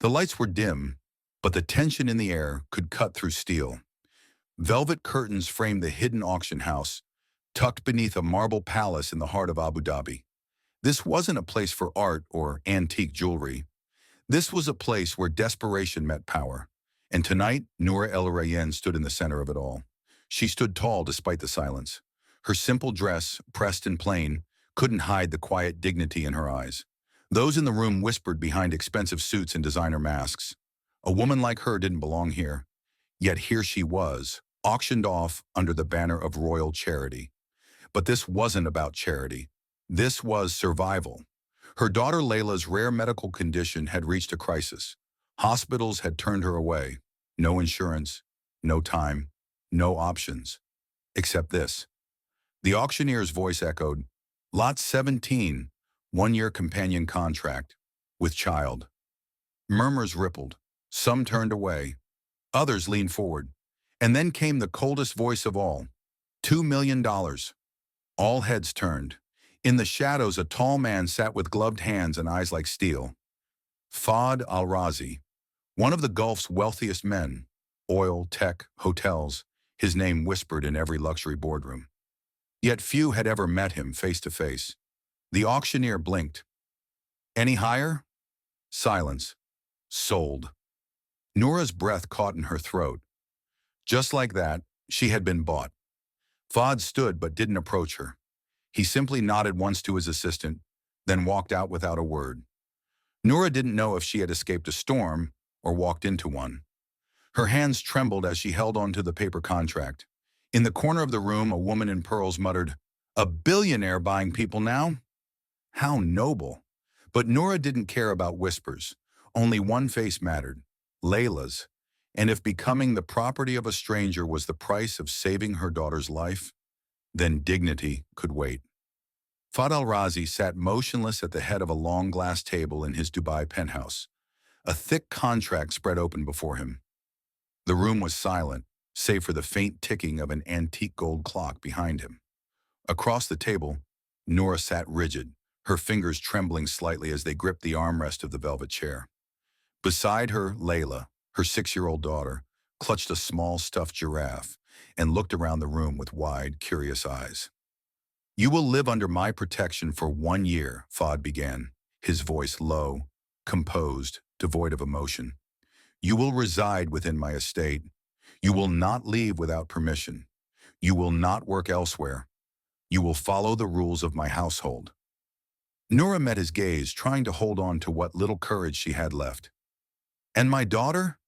The lights were dim, but the tension in the air could cut through steel. Velvet curtains framed the hidden auction house, tucked beneath a marble palace in the heart of Abu Dhabi. This wasn't a place for art or antique jewelry. This was a place where desperation met power. And tonight, Noura El Rayyan stood in the center of it all. She stood tall despite the silence. Her simple dress, pressed and plain, couldn't hide the quiet dignity in her eyes. Those in the room whispered behind expensive suits and designer masks. A woman like her didn't belong here. Yet here she was, auctioned off under the banner of royal charity. But this wasn't about charity. This was survival. Her daughter Layla's rare medical condition had reached a crisis. Hospitals had turned her away. No insurance, no time, no options. Except this. The auctioneer's voice echoed, Lot 17, 1-year companion contract, with child. Murmurs rippled. Some turned away. Others leaned forward. And then came the coldest voice of all. $2 million. All heads turned. In the shadows, a tall man sat with gloved hands and eyes like steel. Fahd Al-Razi, one of the Gulf's wealthiest men. Oil, tech, hotels, his name whispered in every luxury boardroom. Yet few had ever met him face to face. The auctioneer blinked. Any higher? Silence. Sold. Noura's breath caught in her throat. Just like that, she had been bought. Fahd stood but didn't approach her. He simply nodded once to his assistant, then walked out without a word. Noura didn't know if she had escaped a storm or walked into one. Her hands trembled as she held onto the paper contract. In the corner of the room, a woman in pearls muttered, "A billionaire buying people now? How noble." But Noura didn't care about whispers. Only one face mattered, Layla's. And if becoming the property of a stranger was the price of saving her daughter's life, then dignity could wait. Fahd Al-Razi sat motionless at the head of a long glass table in his Dubai penthouse. A thick contract spread open before him. The room was silent, save for the faint ticking of an antique gold clock behind him. Across the table, Noura sat rigid, her fingers trembling slightly as they gripped the armrest of the velvet chair. Beside her, Layla, her 6-year-old daughter, clutched a small stuffed giraffe and looked around the room with wide, curious eyes. "You will live under my protection for 1 year," Fahd began, his voice low, composed, devoid of emotion. "You will reside within my estate. You will not leave without permission. You will not work elsewhere. You will follow the rules of my household." Noura met his gaze, trying to hold on to what little courage she had left. "And my daughter?"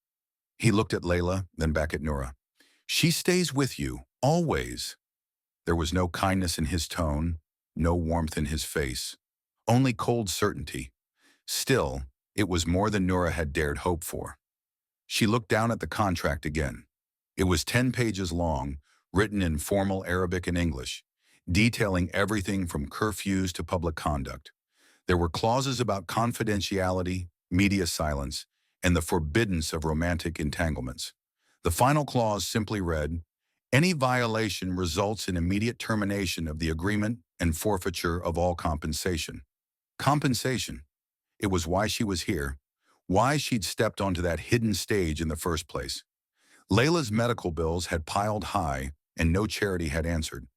He looked at Layla, then back at Noura. "She stays with you, always." There was no kindness in his tone, no warmth in his face, only cold certainty. Still, it was more than Noura had dared hope for. She looked down at the contract again. It was 10 pages long, written in formal Arabic and English, detailing everything from curfews to public conduct. There were clauses about confidentiality, media silence, and the forbiddance of romantic entanglements. The final clause simply read, "Any violation results in immediate termination of the agreement and forfeiture of all compensation." Compensation. It was why she was here, why she'd stepped onto that hidden stage in the first place. Layla's medical bills had piled high, and no charity had answered.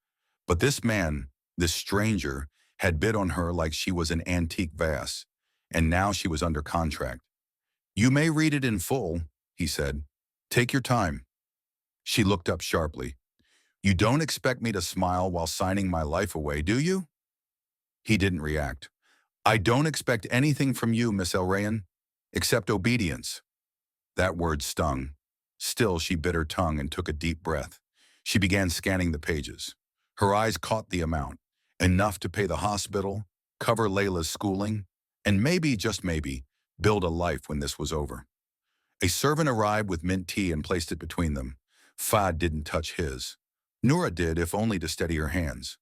But this man, this stranger, had bid on her like she was an antique vase, and now she was under contract. "You may read it in full," he said. "Take your time." She looked up sharply. "You don't expect me to smile while signing my life away, do you?" He didn't react. "I don't expect anything from you, Miss El Rayyan, except obedience." That word stung. Still, she bit her tongue and took a deep breath. She began scanning the pages. Her eyes caught the amount, enough to pay the hospital, cover Layla's schooling, and maybe, just maybe, build a life when this was over. A servant arrived with mint tea and placed it between them. Fahd didn't touch his. Noura did, if only to steady her hands.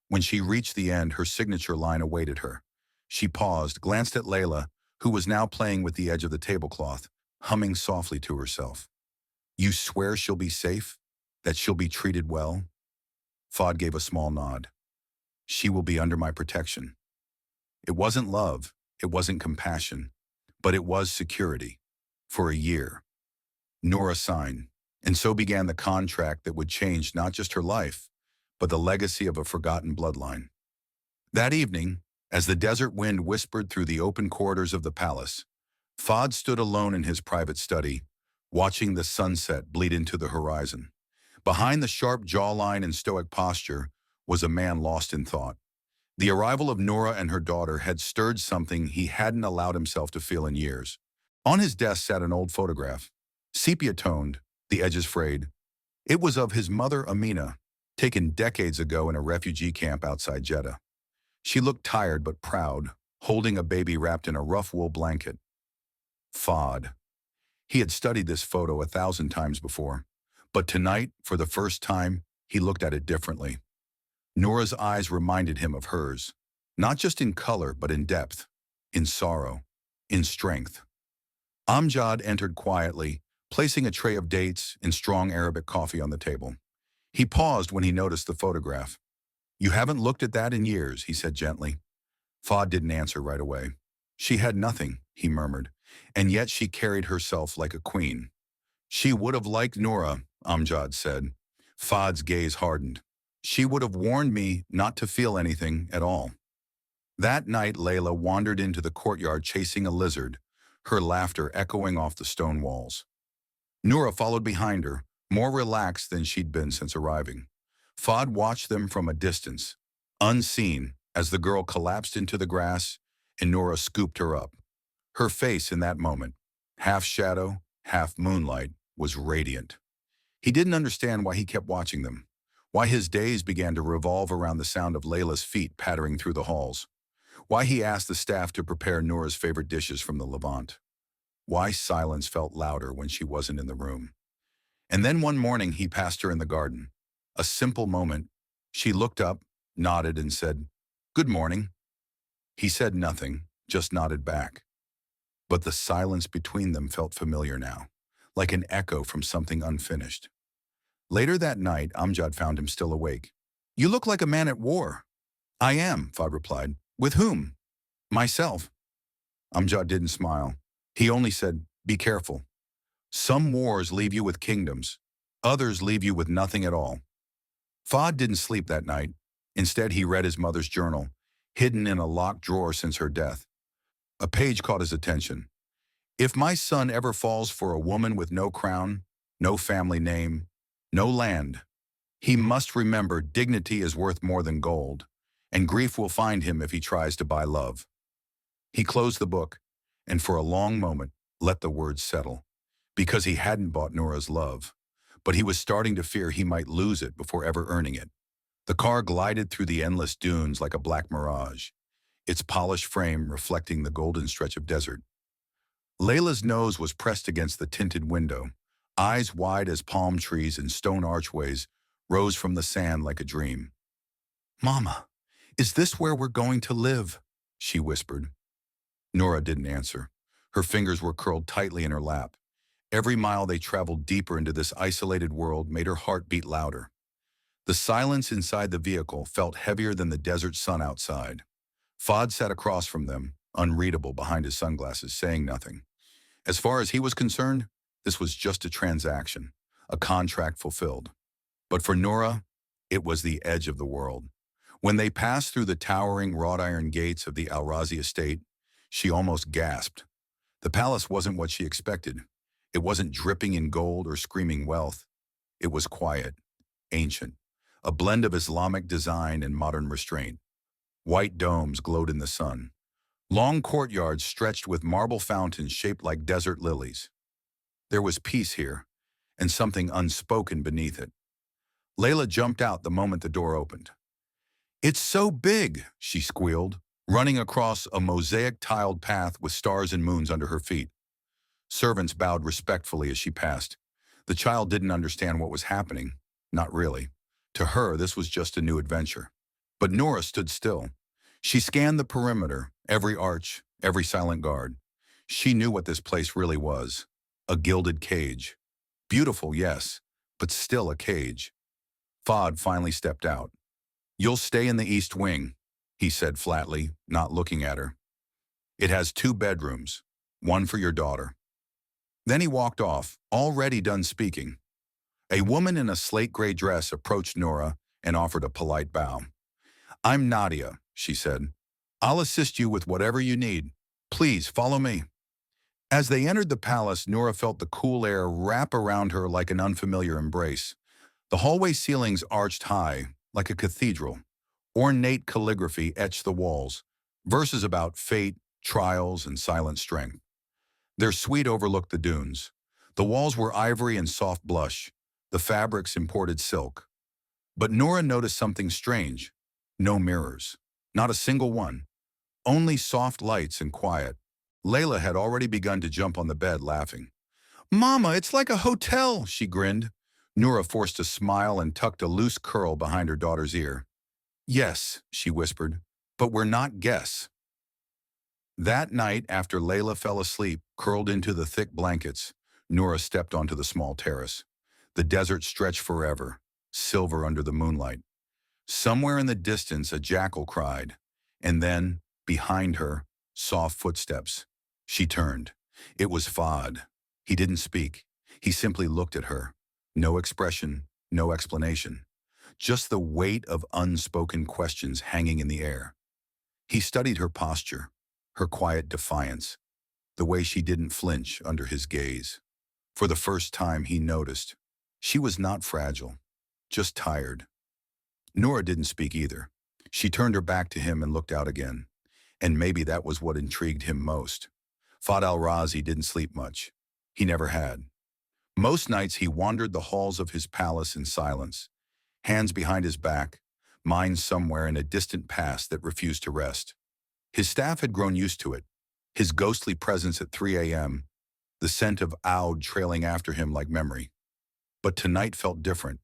When she reached the end, her signature line awaited her. She paused, glanced at Layla, who was now playing with the edge of the tablecloth, humming softly to herself. "You swear she'll be safe? That she'll be treated well?" Fahd gave a small nod. "She will be under my protection." It wasn't love, it wasn't compassion, but it was security. For a year. Noura signed, and so began the contract that would change not just her life, but the legacy of a forgotten bloodline. That evening, as the desert wind whispered through the open corridors of the palace, Fahd stood alone in his private study, watching the sunset bleed into the horizon. Behind the sharp jawline and stoic posture was a man lost in thought. The arrival of Noura and her daughter had stirred something he hadn't allowed himself to feel in years. On his desk sat an old photograph, sepia-toned, the edges frayed. It was of his mother Amina, taken decades ago in a refugee camp outside Jeddah. She looked tired but proud, holding a baby wrapped in a rough wool blanket. Fahd. He had studied this photo 1,000 times before, but tonight, for the first time, he looked at it differently. Noura's eyes reminded him of hers, not just in color but in depth, in sorrow, in strength. Amjad entered quietly, placing a tray of dates and strong Arabic coffee on the table. He paused when he noticed the photograph. "You haven't looked at that in years," he said gently. Fahd didn't answer right away. "She had nothing," he murmured, "and yet she carried herself like a queen." "She would have liked Noura," Amjad said. Fahd's gaze hardened. "She would have warned me not to feel anything at all." That night, Layla wandered into the courtyard chasing a lizard, her laughter echoing off the stone walls. Noura followed behind her, more relaxed than she'd been since arriving. Fahd watched them from a distance, unseen, as the girl collapsed into the grass and Noura scooped her up. Her face in that moment, half shadow, half moonlight, was radiant. He didn't understand why he kept watching them, why his days began to revolve around the sound of Layla's feet pattering through the halls, why he asked the staff to prepare Noura's favorite dishes from the Levant, why silence felt louder when she wasn't in the room. And then one morning he passed her in the garden. A simple moment. She looked up, nodded, and said, "Good morning." He said nothing, just nodded back. But the silence between them felt familiar now, like an echo from something unfinished. Later that night, Amjad found him still awake. "You look like a man at war." "I am," Fahd replied. "With whom?" "Myself." Amjad didn't smile. He only said, "Be careful. Some wars leave you with kingdoms. Others leave you with nothing at all." Fahd didn't sleep that night. Instead, he read his mother's journal, hidden in a locked drawer since her death. A page caught his attention. "If my son ever falls for a woman with no crown, no family name, no land, he must remember dignity is worth more than gold, and grief will find him if he tries to buy love." He closed the book, and for a long moment let the words settle, because he hadn't bought Noura's love, but he was starting to fear he might lose it before ever earning it. The car glided through the endless dunes like a black mirage, its polished frame reflecting the golden stretch of desert. Layla's nose was pressed against the tinted window. Eyes wide as palm trees and stone archways rose from the sand like a dream. "Mama, is this where we're going to live?" she whispered. Noura didn't answer. Her fingers were curled tightly in her lap. Every mile they traveled deeper into this isolated world made her heart beat louder. The silence inside the vehicle felt heavier than the desert sun outside. Fahd sat across from them, unreadable behind his sunglasses, saying nothing. As far as he was concerned, this was just a transaction, a contract fulfilled. But for Noura, it was the edge of the world. When they passed through the towering wrought iron gates of the Al-Razi estate, she almost gasped. The palace wasn't what she expected. It wasn't dripping in gold or screaming wealth. It was quiet, ancient, a blend of Islamic design and modern restraint. White domes glowed in the sun. Long courtyards stretched with marble fountains shaped like desert lilies. There was peace here, and something unspoken beneath it. Layla jumped out the moment the door opened. "It's so big," she squealed, running across a mosaic-tiled path with stars and moons under her feet. Servants bowed respectfully as she passed. The child didn't understand what was happening. Not really. To her, this was just a new adventure. But Noura stood still. She scanned the perimeter, every arch, every silent guard. She knew what this place really was. A gilded cage. Beautiful, yes, but still a cage. Fahd finally stepped out. "You'll stay in the East Wing," he said flatly, not looking at her. "It has 2 bedrooms, one for your daughter." Then he walked off, already done speaking. A woman in a slate-gray dress approached Noura and offered a polite bow. "I'm Nadia," she said. "I'll assist you with whatever you need. Please follow me." As they entered the palace, Noura felt the cool air wrap around her like an unfamiliar embrace. The hallway ceilings arched high, like a cathedral. Ornate calligraphy etched the walls, verses about fate, trials, and silent strength. Their suite overlooked the dunes. The walls were ivory and soft blush, the fabrics imported silk. But Noura noticed something strange. No mirrors. Not a single one. Only soft lights and quiet. Layla had already begun to jump on the bed, laughing. "Mama, it's like a hotel," she grinned. Noura forced a smile and tucked a loose curl behind her daughter's ear. "Yes," she whispered, "but we're not guests." That night, after Layla fell asleep, curled into the thick blankets, Noura stepped onto the small terrace. The desert stretched forever, silver under the moonlight. Somewhere in the distance, a jackal cried, and then, behind her, soft footsteps. She turned. It was Fahd. He didn't speak. He simply looked at her. No expression, no explanation. Just the weight of unspoken questions hanging in the air. He studied her posture, her quiet defiance, the way she didn't flinch under his gaze. For the first time, he noticed. She was not fragile, just tired. Noura didn't speak either. She turned her back to him and looked out again. And maybe that was what intrigued him most. Fahd Al-Razi didn't sleep much. He never had. Most nights he wandered the halls of his palace in silence, hands behind his back, mind somewhere in a distant past that refused to rest. His staff had grown used to it, his ghostly presence at 3 a.m., the scent of oud trailing after him like memory. But tonight felt different.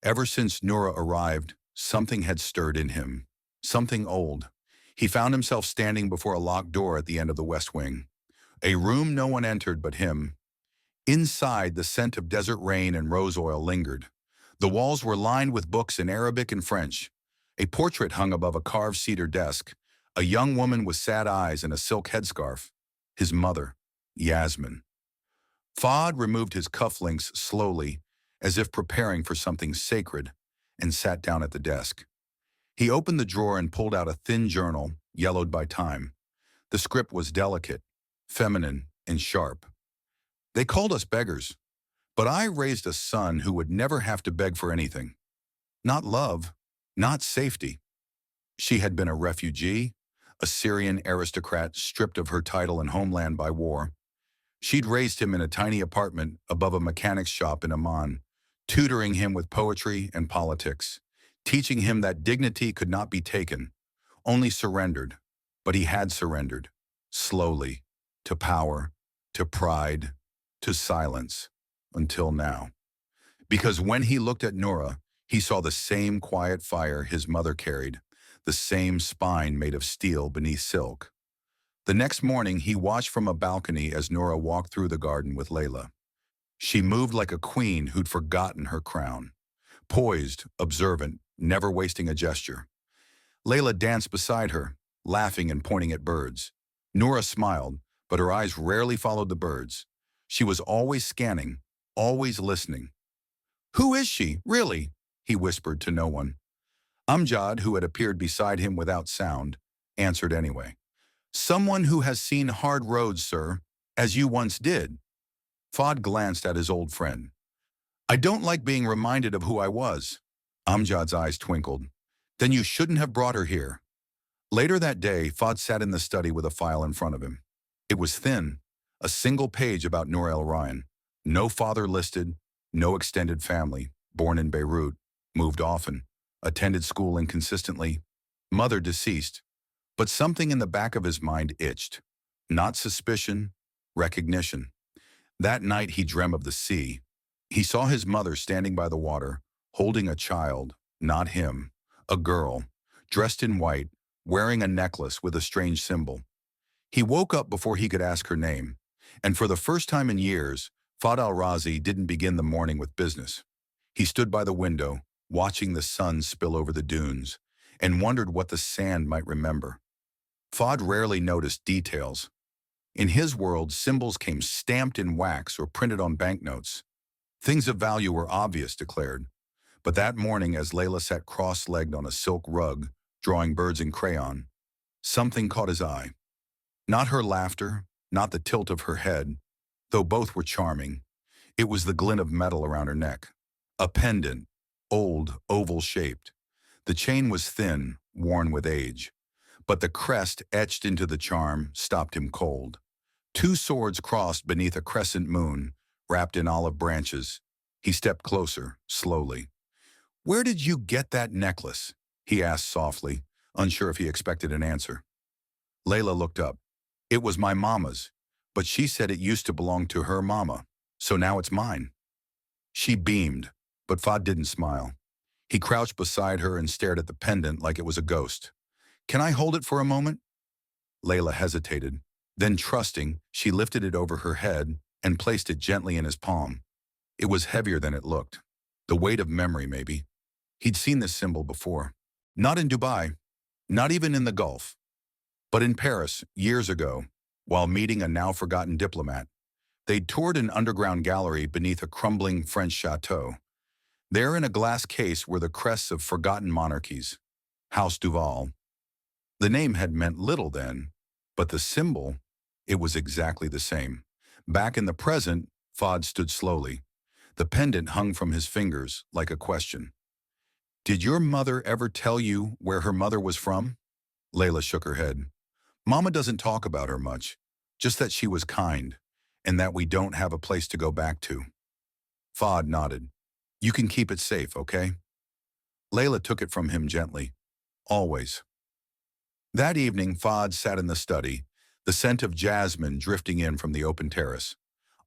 Ever since Noura arrived, something had stirred in him, something old. He found himself standing before a locked door at the end of the West Wing, a room no one entered but him. Inside, the scent of desert rain and rose oil lingered. The walls were lined with books in Arabic and French. A portrait hung above a carved cedar desk, a young woman with sad eyes and a silk headscarf. His mother, Yasmin. Fahd removed his cufflinks slowly, as if preparing for something sacred, and sat down at the desk. He opened the drawer and pulled out a thin journal, yellowed by time. The script was delicate, feminine, and sharp. "They called us beggars, but I raised a son who would never have to beg for anything. Not love, not safety." She had been a refugee, a Syrian aristocrat stripped of her title and homeland by war. She'd raised him in a tiny apartment above a mechanic's shop in Amman, tutoring him with poetry and politics, teaching him that dignity could not be taken, only surrendered. But he had surrendered, slowly, to power, to pride, to silence, until now. Because when he looked at Noura, he saw the same quiet fire his mother carried, the same spine made of steel beneath silk. The next morning, he watched from a balcony as Noura walked through the garden with Layla. She moved like a queen who'd forgotten her crown, poised, observant, never wasting a gesture. Layla danced beside her, laughing and pointing at birds. Noura smiled, but her eyes rarely followed the birds. She was always scanning, always listening. "Who is she, really?" he whispered to no one. Amjad, who had appeared beside him without sound, answered anyway. "Someone who has seen hard roads, sir, as you once did." Fahd glanced at his old friend. "I don't like being reminded of who I was." Amjad's eyes twinkled. "Then you shouldn't have brought her here." Later that day, Fahd sat in the study with a file in front of him. It was thin, a single page about Noura El-Ryan. No father listed, no extended family, born in Beirut, moved often, attended school inconsistently, mother deceased. But something in the back of his mind itched. Not suspicion, recognition. That night he dreamt of the sea. He saw his mother standing by the water, holding a child, not him, a girl, dressed in white, wearing a necklace with a strange symbol. He woke up before he could ask her name, and for the first time in years, Fahd Al-Razi didn't begin the morning with business. He stood by the window, watching the sun spill over the dunes, and wondered what the sand might remember. Fahd rarely noticed details. In his world, symbols came stamped in wax or printed on banknotes. Things of value were obvious, declared. But that morning, as Layla sat cross-legged on a silk rug, drawing birds in crayon, something caught his eye. Not her laughter, not the tilt of her head, though both were charming. It was the glint of metal around her neck. A pendant, old, oval-shaped. The chain was thin, worn with age. But the crest etched into the charm stopped him cold. Two swords crossed beneath a crescent moon, wrapped in olive branches. He stepped closer, slowly. "Where did you get that necklace?" he asked softly, unsure if he expected an answer. Layla looked up. "It was my mama's, but she said it used to belong to her mama, so now it's mine." She beamed, but Fahd didn't smile. He crouched beside her and stared at the pendant like it was a ghost. "Can I hold it for a moment?" Layla hesitated. Then, trusting, she lifted it over her head and placed it gently in his palm. It was heavier than it looked. The weight of memory, maybe. He'd seen this symbol before. Not in Dubai, not even in the Gulf, but in Paris, years ago, while meeting a now-forgotten diplomat. They'd toured an underground gallery beneath a crumbling French chateau. There, in a glass case, were the crests of forgotten monarchies. House Duval. The name had meant little then, but the symbol, it was exactly the same. Back in the present, Fahd stood slowly. The pendant hung from his fingers like a question. "Did your mother ever tell you where her mother was from?" Layla shook her head. "Mama doesn't talk about her much, just that she was kind, and that we don't have a place to go back to." Fahd nodded. "You can keep it safe, okay?" Layla took it from him gently. "Always." That evening, Fahd sat in the study, the scent of jasmine drifting in from the open terrace.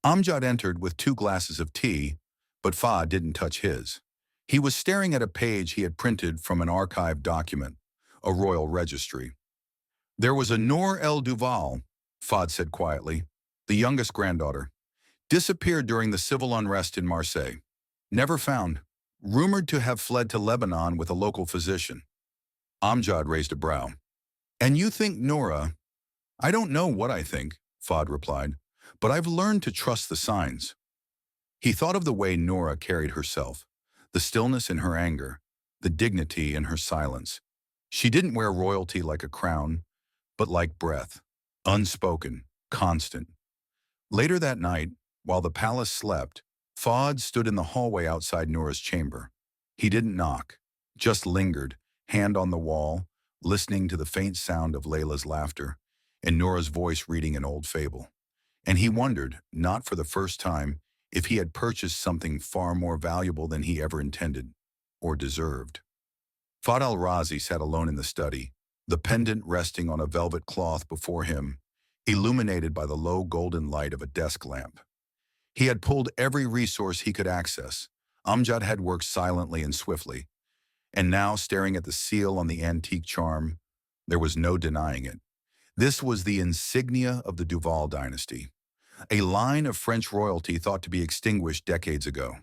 Amjad entered with 2 glasses of tea, but Fahd didn't touch his. He was staring at a page he had printed from an archived document, a royal registry. "There was a Nour El Duval," Fahd said quietly, "the youngest granddaughter. Disappeared during the civil unrest in Marseille. Never found. Rumored to have fled to Lebanon with a local physician." Amjad raised a brow. "And you think Noura—" "I don't know what I think," Fahd replied, "but I've learned to trust the signs." He thought of the way Noura carried herself, the stillness in her anger, the dignity in her silence. She didn't wear royalty like a crown, but like breath, unspoken, constant. Later that night, while the palace slept, Fahd stood in the hallway outside Noura's chamber. He didn't knock, just lingered, hand on the wall, listening to the faint sound of Layla's laughter and Noura's voice reading an old fable. And he wondered, not for the first time, if he had purchased something far more valuable than he ever intended or deserved. Fahd Al-Razi sat alone in the study, the pendant resting on a velvet cloth before him, illuminated by the low golden light of a desk lamp. He had pulled every resource he could access. Amjad had worked silently and swiftly, and now, staring at the seal on the antique charm, there was no denying it. This was the insignia of the Duval dynasty, a line of French royalty thought to be extinguished decades ago.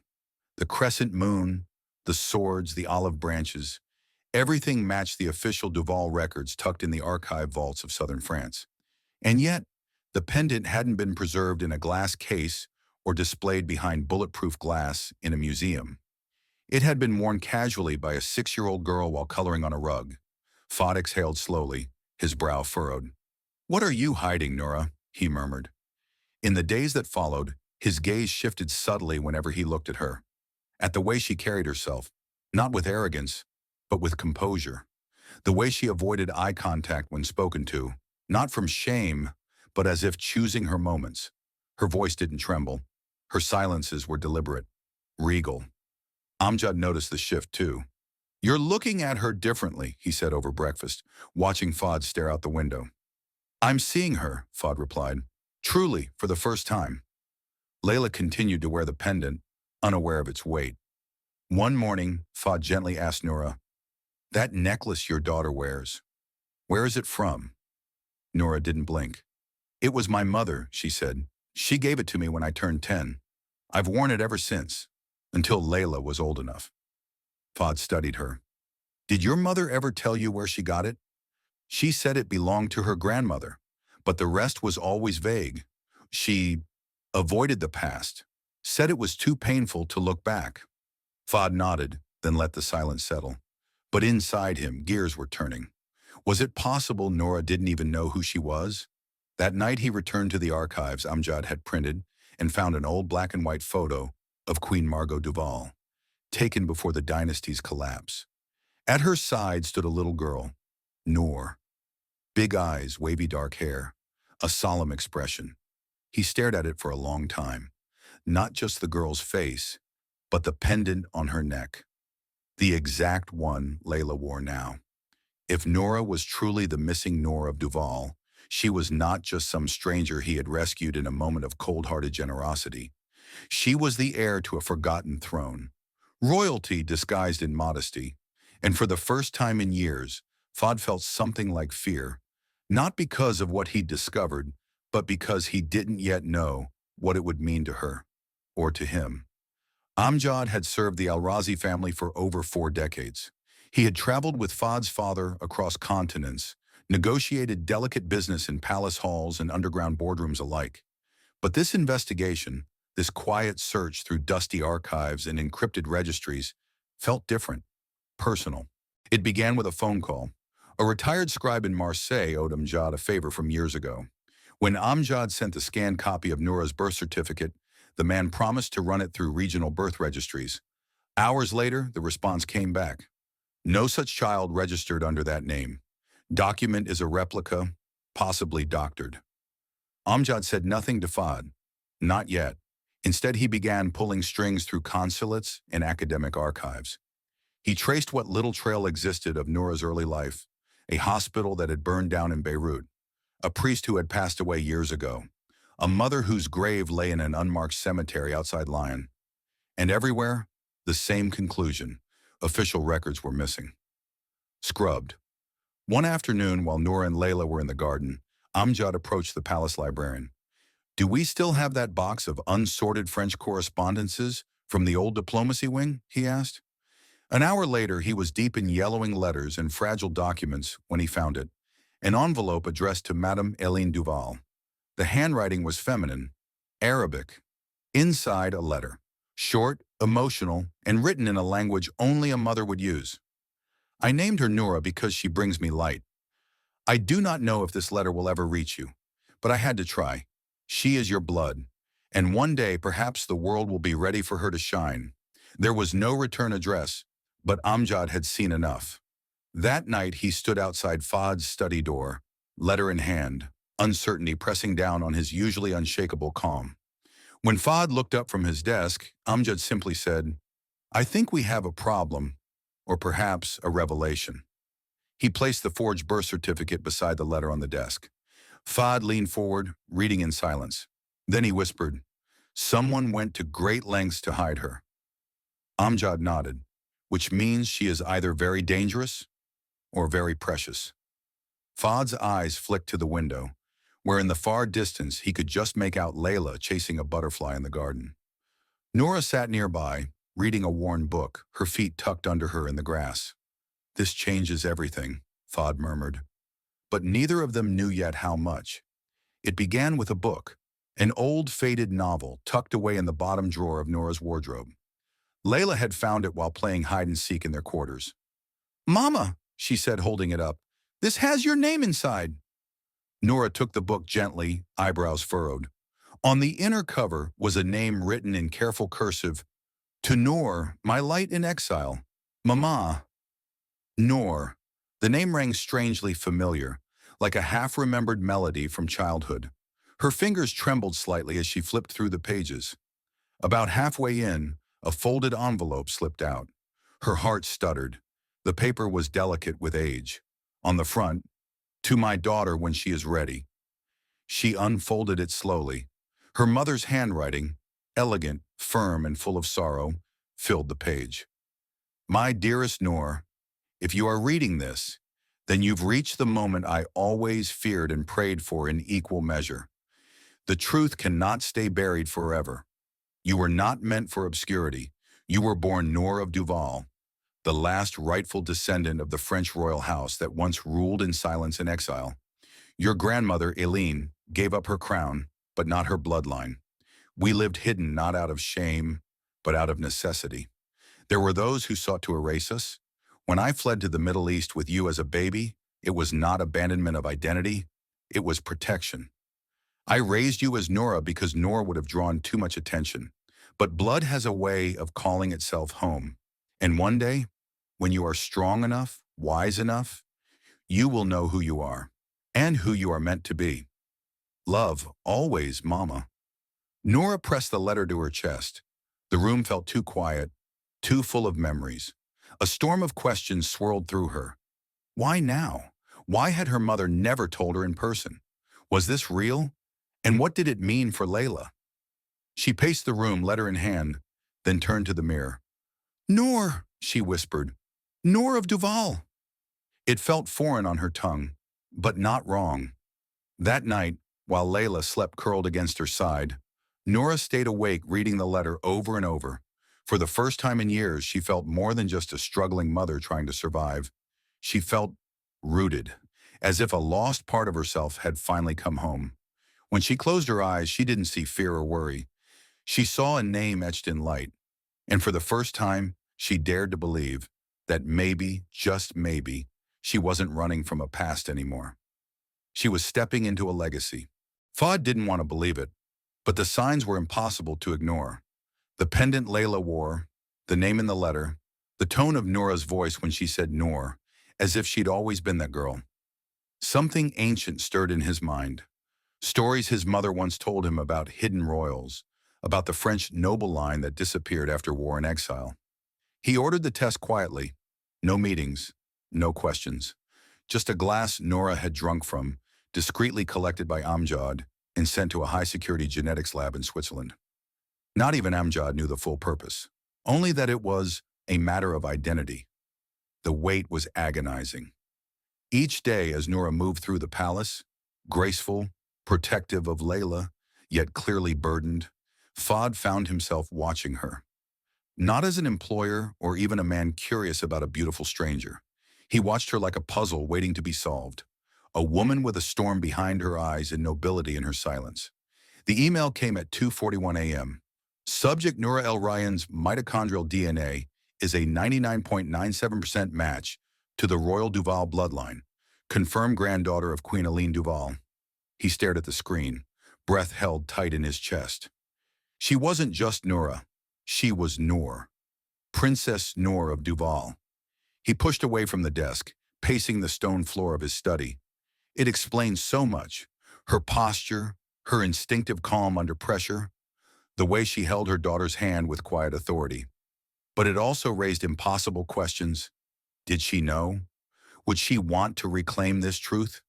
The crescent moon, the swords, the olive branches, everything matched the official Duval records tucked in the archive vaults of southern France. And yet, the pendant hadn't been preserved in a glass case or displayed behind bulletproof glass in a museum. It had been worn casually by a 6-year-old girl while coloring on a rug. Fahd exhaled slowly, his brow furrowed. "What are you hiding, Noura?" he murmured. In the days that followed, his gaze shifted subtly whenever he looked at her, at the way she carried herself, not with arrogance, but with composure. The way she avoided eye contact when spoken to, not from shame, but as if choosing her moments. Her voice didn't tremble. Her silences were deliberate, regal. Amjad noticed the shift, too. "You're looking at her differently," he said over breakfast, watching Fahd stare out the window. "I'm seeing her," Fahd replied, "truly, for the first time." Layla continued to wear the pendant, unaware of its weight. One morning, Fahd gently asked Noura, "That necklace your daughter wears, where is it from?" Noura didn't blink. "It was my mother," she said. "She gave it to me when I turned 10. I've worn it ever since, until Layla was old enough." Fahd studied her. "Did your mother ever tell you where she got it?" "She said it belonged to her grandmother, but the rest was always vague. She avoided the past, said it was too painful to look back. Fahd nodded, then let the silence settle. But inside him, gears were turning. Was it possible Noura didn't even know who she was? That night he returned to the archives Amjad had printed and found an old black and white photo of Queen Margot Duval, taken before the dynasty's collapse. At her side stood a little girl, Nour. Big eyes, wavy dark hair, a solemn expression. He stared at it for a long time. Not just the girl's face, but the pendant on her neck. The exact one Layla wore now. If Noura was truly the missing Nour of Duval, she was not just some stranger he had rescued in a moment of cold-hearted generosity. She was the heir to a forgotten throne, royalty disguised in modesty, and for the first time in years, Fahd felt something like fear, not because of what he'd discovered, but because he didn't yet know what it would mean to her, or to him. Amjad had served the Al-Razi family for over 4 decades. He had traveled with Fahd's father across continents, negotiated delicate business in palace halls and underground boardrooms alike. But this investigation, this quiet search through dusty archives and encrypted registries, felt different, personal. It began with a phone call. A retired scribe in Marseille owed Amjad a favor from years ago. When Amjad sent the scanned copy of Noura's birth certificate, the man promised to run it through regional birth registries. Hours later, the response came back. No such child registered under that name. Document is a replica, possibly doctored. Amjad said nothing to Fahd. Not yet. Instead, he began pulling strings through consulates and academic archives. He traced what little trail existed of Noura's early life, a hospital that had burned down in Beirut, a priest who had passed away years ago, a mother whose grave lay in an unmarked cemetery outside Lyon. And everywhere, the same conclusion. Official records were missing. Scrubbed. One afternoon, while Noura and Layla were in the garden, Amjad approached the palace librarian. "Do we still have that box of unsorted French correspondences from the old diplomacy wing?" he asked. An hour later, he was deep in yellowing letters and fragile documents when he found it, an envelope addressed to Madame Hélène Duval. The handwriting was feminine, Arabic. Inside, a letter, short, emotional, and written in a language only a mother would use. "I named her Noura because she brings me light. I do not know if this letter will ever reach you, but I had to try. She is your blood, and one day perhaps the world will be ready for her to shine." There was no return address, but Amjad had seen enough. That night he stood outside Fahd's study door, letter in hand, uncertainty pressing down on his usually unshakable calm. When Fahd looked up from his desk, Amjad simply said, "I think we have a problem, or perhaps a revelation." He placed the forged birth certificate beside the letter on the desk. Fahd leaned forward, reading in silence. Then he whispered, "Someone went to great lengths to hide her." Amjad nodded, "Which means she is either very dangerous or very precious." Fahd's eyes flicked to the window, where in the far distance he could just make out Layla chasing a butterfly in the garden. Noura sat nearby, reading a worn book, her feet tucked under her in the grass. "This changes everything," Fahd murmured. But neither of them knew yet how much. It began with a book, an old faded novel tucked away in the bottom drawer of Noura's wardrobe. Layla had found it while playing hide-and-seek in their quarters. "Mama," she said, holding it up, "this has your name inside." Noura took the book gently, eyebrows furrowed. On the inner cover was a name written in careful cursive, "To Nour, my light in exile. Mama." Nour. The name rang strangely familiar, like a half-remembered melody from childhood. Her fingers trembled slightly as she flipped through the pages. About halfway in, a folded envelope slipped out. Her heart stuttered. The paper was delicate with age. On the front, "To my daughter when she is ready." She unfolded it slowly. Her mother's handwriting, elegant, firm, and full of sorrow, filled the page. "My dearest Nour, if you are reading this, then you've reached the moment I always feared and prayed for in equal measure. The truth cannot stay buried forever. You were not meant for obscurity. You were born Nour of Duval, the last rightful descendant of the French royal house that once ruled in silence and exile. Your grandmother, Eileen, gave up her crown, but not her bloodline. We lived hidden not out of shame, but out of necessity. There were those who sought to erase us. When I fled to the Middle East with you as a baby, it was not abandonment of identity, it was protection. I raised you as Noura because Noura would have drawn too much attention. But blood has a way of calling itself home. And one day, when you are strong enough, wise enough, you will know who you are and who you are meant to be. Love, always, Mama. Noura pressed the letter to her chest. The room felt too quiet, too full of memories. A storm of questions swirled through her. Why now? Why had her mother never told her in person? Was this real? And what did it mean for Layla? She paced the room, letter in hand, then turned to the mirror. Noor, she whispered. Noor of Duval. It felt foreign on her tongue, but not wrong. That night, while Layla slept curled against her side, Noura stayed awake reading the letter over and over. For the first time in years, she felt more than just a struggling mother trying to survive. She felt rooted, as if a lost part of herself had finally come home. When she closed her eyes, she didn't see fear or worry. She saw a name etched in light, and for the first time, she dared to believe that maybe, just maybe, she wasn't running from a past anymore. She was stepping into a legacy. Fahd didn't want to believe it, but the signs were impossible to ignore. The pendant Layla wore, the name in the letter, the tone of Noura's voice when she said Noor, as if she'd always been that girl. Something ancient stirred in his mind. Stories his mother once told him about hidden royals, about the French noble line that disappeared after war and exile. He ordered the test quietly. No meetings, no questions. Just a glass Noura had drunk from, discreetly collected by Amjad and sent to a high-security genetics lab in Switzerland. Not even Amjad knew the full purpose, only that it was a matter of identity. The weight was agonizing. Each day as Noura moved through the palace, graceful, protective of Layla, yet clearly burdened, Fahd found himself watching her. Not as an employer or even a man curious about a beautiful stranger. He watched her like a puzzle waiting to be solved. A woman with a storm behind her eyes and nobility in her silence. The email came at 2:41 a.m. Subject Noura El Ryan's mitochondrial DNA is a 99.97% match to the royal Duval bloodline. Confirmed granddaughter of Queen Eileen Duval. He stared at the screen, breath held tight in his chest. She wasn't just Noura. She was Noor. Princess Noor of Duval. He pushed away from the desk, pacing the stone floor of his study. It explained so much. Her posture, her instinctive calm under pressure, the way she held her daughter's hand with quiet authority. But it also raised impossible questions. Did she know? Would she want to reclaim this truth?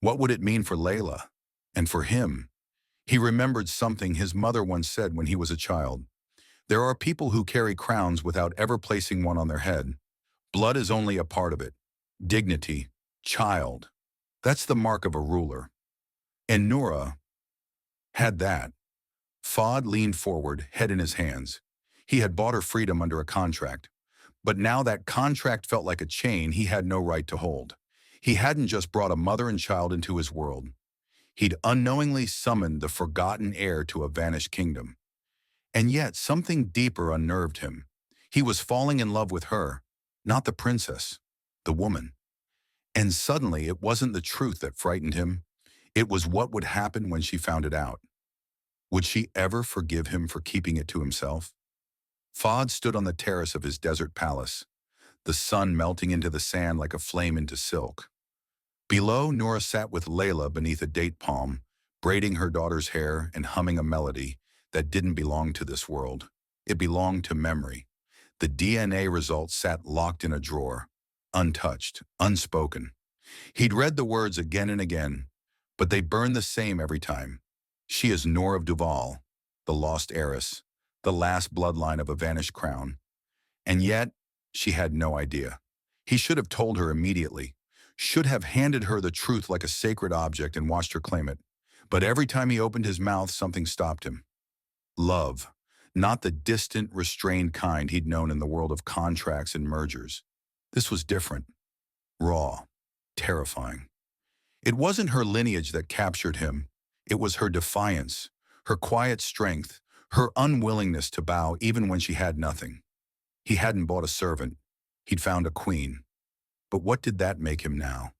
What would it mean for Layla? And for him? He remembered something his mother once said when he was a child. There are people who carry crowns without ever placing one on their head. Blood is only a part of it. Dignity, child. That's the mark of a ruler. And Noura had that. Fahd leaned forward, head in his hands. He had bought her freedom under a contract. But now that contract felt like a chain he had no right to hold. He hadn't just brought a mother and child into his world. He'd unknowingly summoned the forgotten heir to a vanished kingdom. And yet something deeper unnerved him. He was falling in love with her, not the princess, the woman. And suddenly it wasn't the truth that frightened him. It was what would happen when she found it out. Would she ever forgive him for keeping it to himself? Fahd stood on the terrace of his desert palace, the sun melting into the sand like a flame into silk. Below, Noura sat with Layla beneath a date palm, braiding her daughter's hair and humming a melody that didn't belong to this world. It belonged to memory. The DNA results sat locked in a drawer, untouched, unspoken. He'd read the words again and again, but they burned the same every time. She is Noor of Duval, the lost heiress, the last bloodline of a vanished crown. And yet, she had no idea. He should have told her immediately, should have handed her the truth like a sacred object and watched her claim it. But every time he opened his mouth, something stopped him. Love, not the distant, restrained kind he'd known in the world of contracts and mergers. This was different, raw, terrifying. It wasn't her lineage that captured him. It was her defiance, her quiet strength, her unwillingness to bow even when she had nothing. He hadn't bought a servant. He'd found a queen. But what did that make him now?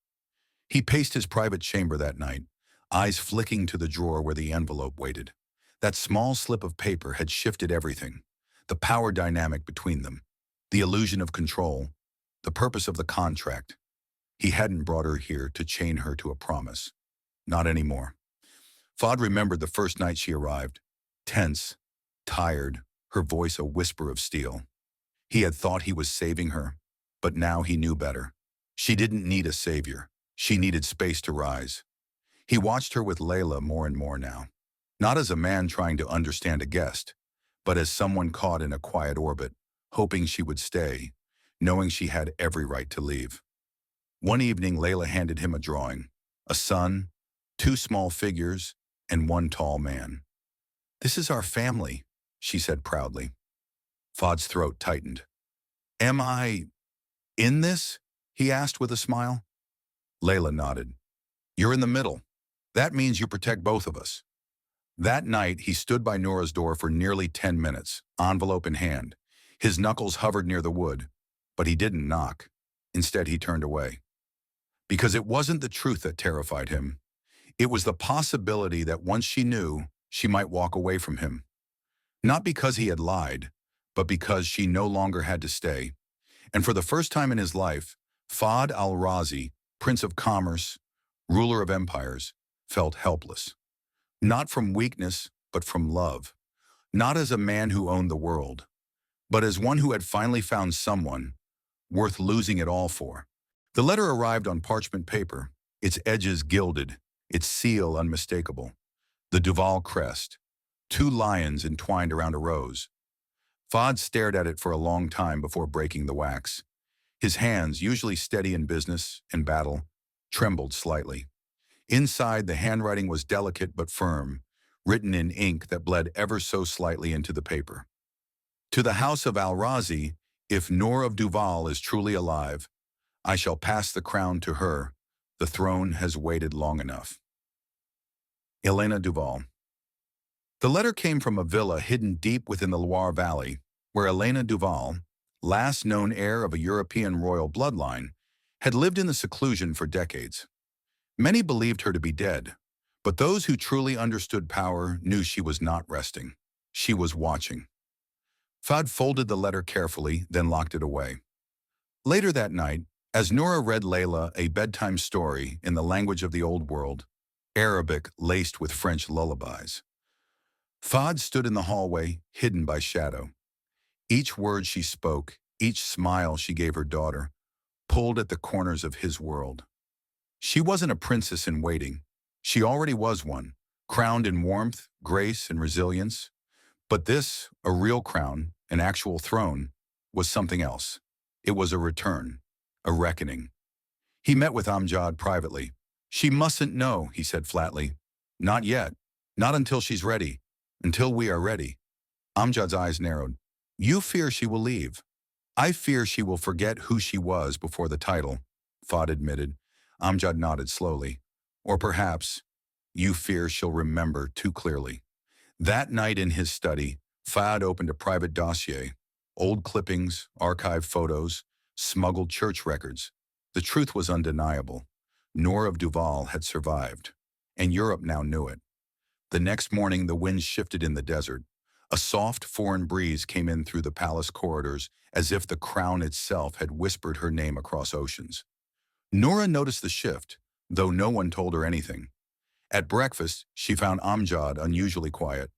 He paced his private chamber that night, eyes flicking to the drawer where the envelope waited. That small slip of paper had shifted everything. The power dynamic between them, the illusion of control, the purpose of the contract. He hadn't brought her here to chain her to a promise. Not anymore. Fahd remembered the first night she arrived. Tense, tired, her voice a whisper of steel. He had thought he was saving her, but now he knew better. She didn't need a savior. She needed space to rise. He watched her with Layla more and more now. Not as a man trying to understand a guest, but as someone caught in a quiet orbit, hoping she would stay, knowing she had every right to leave. One evening, Layla handed him a drawing, a sun, two small figures, and one tall man. "This is our family," she said proudly. Fahd's throat tightened. "Am I in this?" he asked with a smile. Layla nodded. "You're in the middle. That means you protect both of us." That night, he stood by Noura's door for nearly 10 minutes, envelope in hand. His knuckles hovered near the wood, but he didn't knock. Instead, he turned away. Because it wasn't the truth that terrified him. It was the possibility that once she knew, she might walk away from him. Not because he had lied, but because she no longer had to stay. And for the first time in his life, Fahd Al-Razi, Prince of Commerce, ruler of empires, felt helpless. Not from weakness, but from love. Not as a man who owned the world, but as one who had finally found someone worth losing it all for. The letter arrived on parchment paper, its edges gilded, its seal unmistakable. The Duval crest, two lions entwined around a rose. Fahd stared at it for a long time before breaking the wax. His hands, usually steady in business and battle, trembled slightly. Inside, the handwriting was delicate but firm, written in ink that bled ever so slightly into the paper. "To the house of Al-Razi, if Noura of Duval is truly alive, I shall pass the crown to her. The throne has waited long enough." Elena Duval. The letter came from a villa hidden deep within the Loire Valley, where Elena Duval, last known heir of a European royal bloodline, had lived in the seclusion for decades. Many believed her to be dead, but those who truly understood power knew she was not resting. She was watching. Fahd folded the letter carefully, then locked it away. Later that night, as Noura read Layla a bedtime story in the language of the old world, Arabic laced with French lullabies, Fahd stood in the hallway, hidden by shadow. Each word she spoke, each smile she gave her daughter, pulled at the corners of his world. She wasn't a princess in waiting. She already was one, crowned in warmth, grace, and resilience. But this, a real crown, an actual throne, was something else. It was a return, a reckoning. He met with Amjad privately. "She mustn't know," he said flatly. "Not yet. Not until she's ready. Until we are ready." Amjad's eyes narrowed. "You fear she will leave." "I fear she will forget who she was before the title," Fahd admitted. Amjad nodded slowly. "Or perhaps, you fear she'll remember too clearly." That night in his study, Fahd opened a private dossier. Old clippings, archived photos, smuggled church records. The truth was undeniable. Noura of Duval had survived, and Europe now knew it. The next morning, the wind shifted in the desert. A soft, foreign breeze came in through the palace corridors, as if the crown itself had whispered her name across oceans. Noura noticed the shift, though no one told her anything. At breakfast, she found Amjad unusually quiet.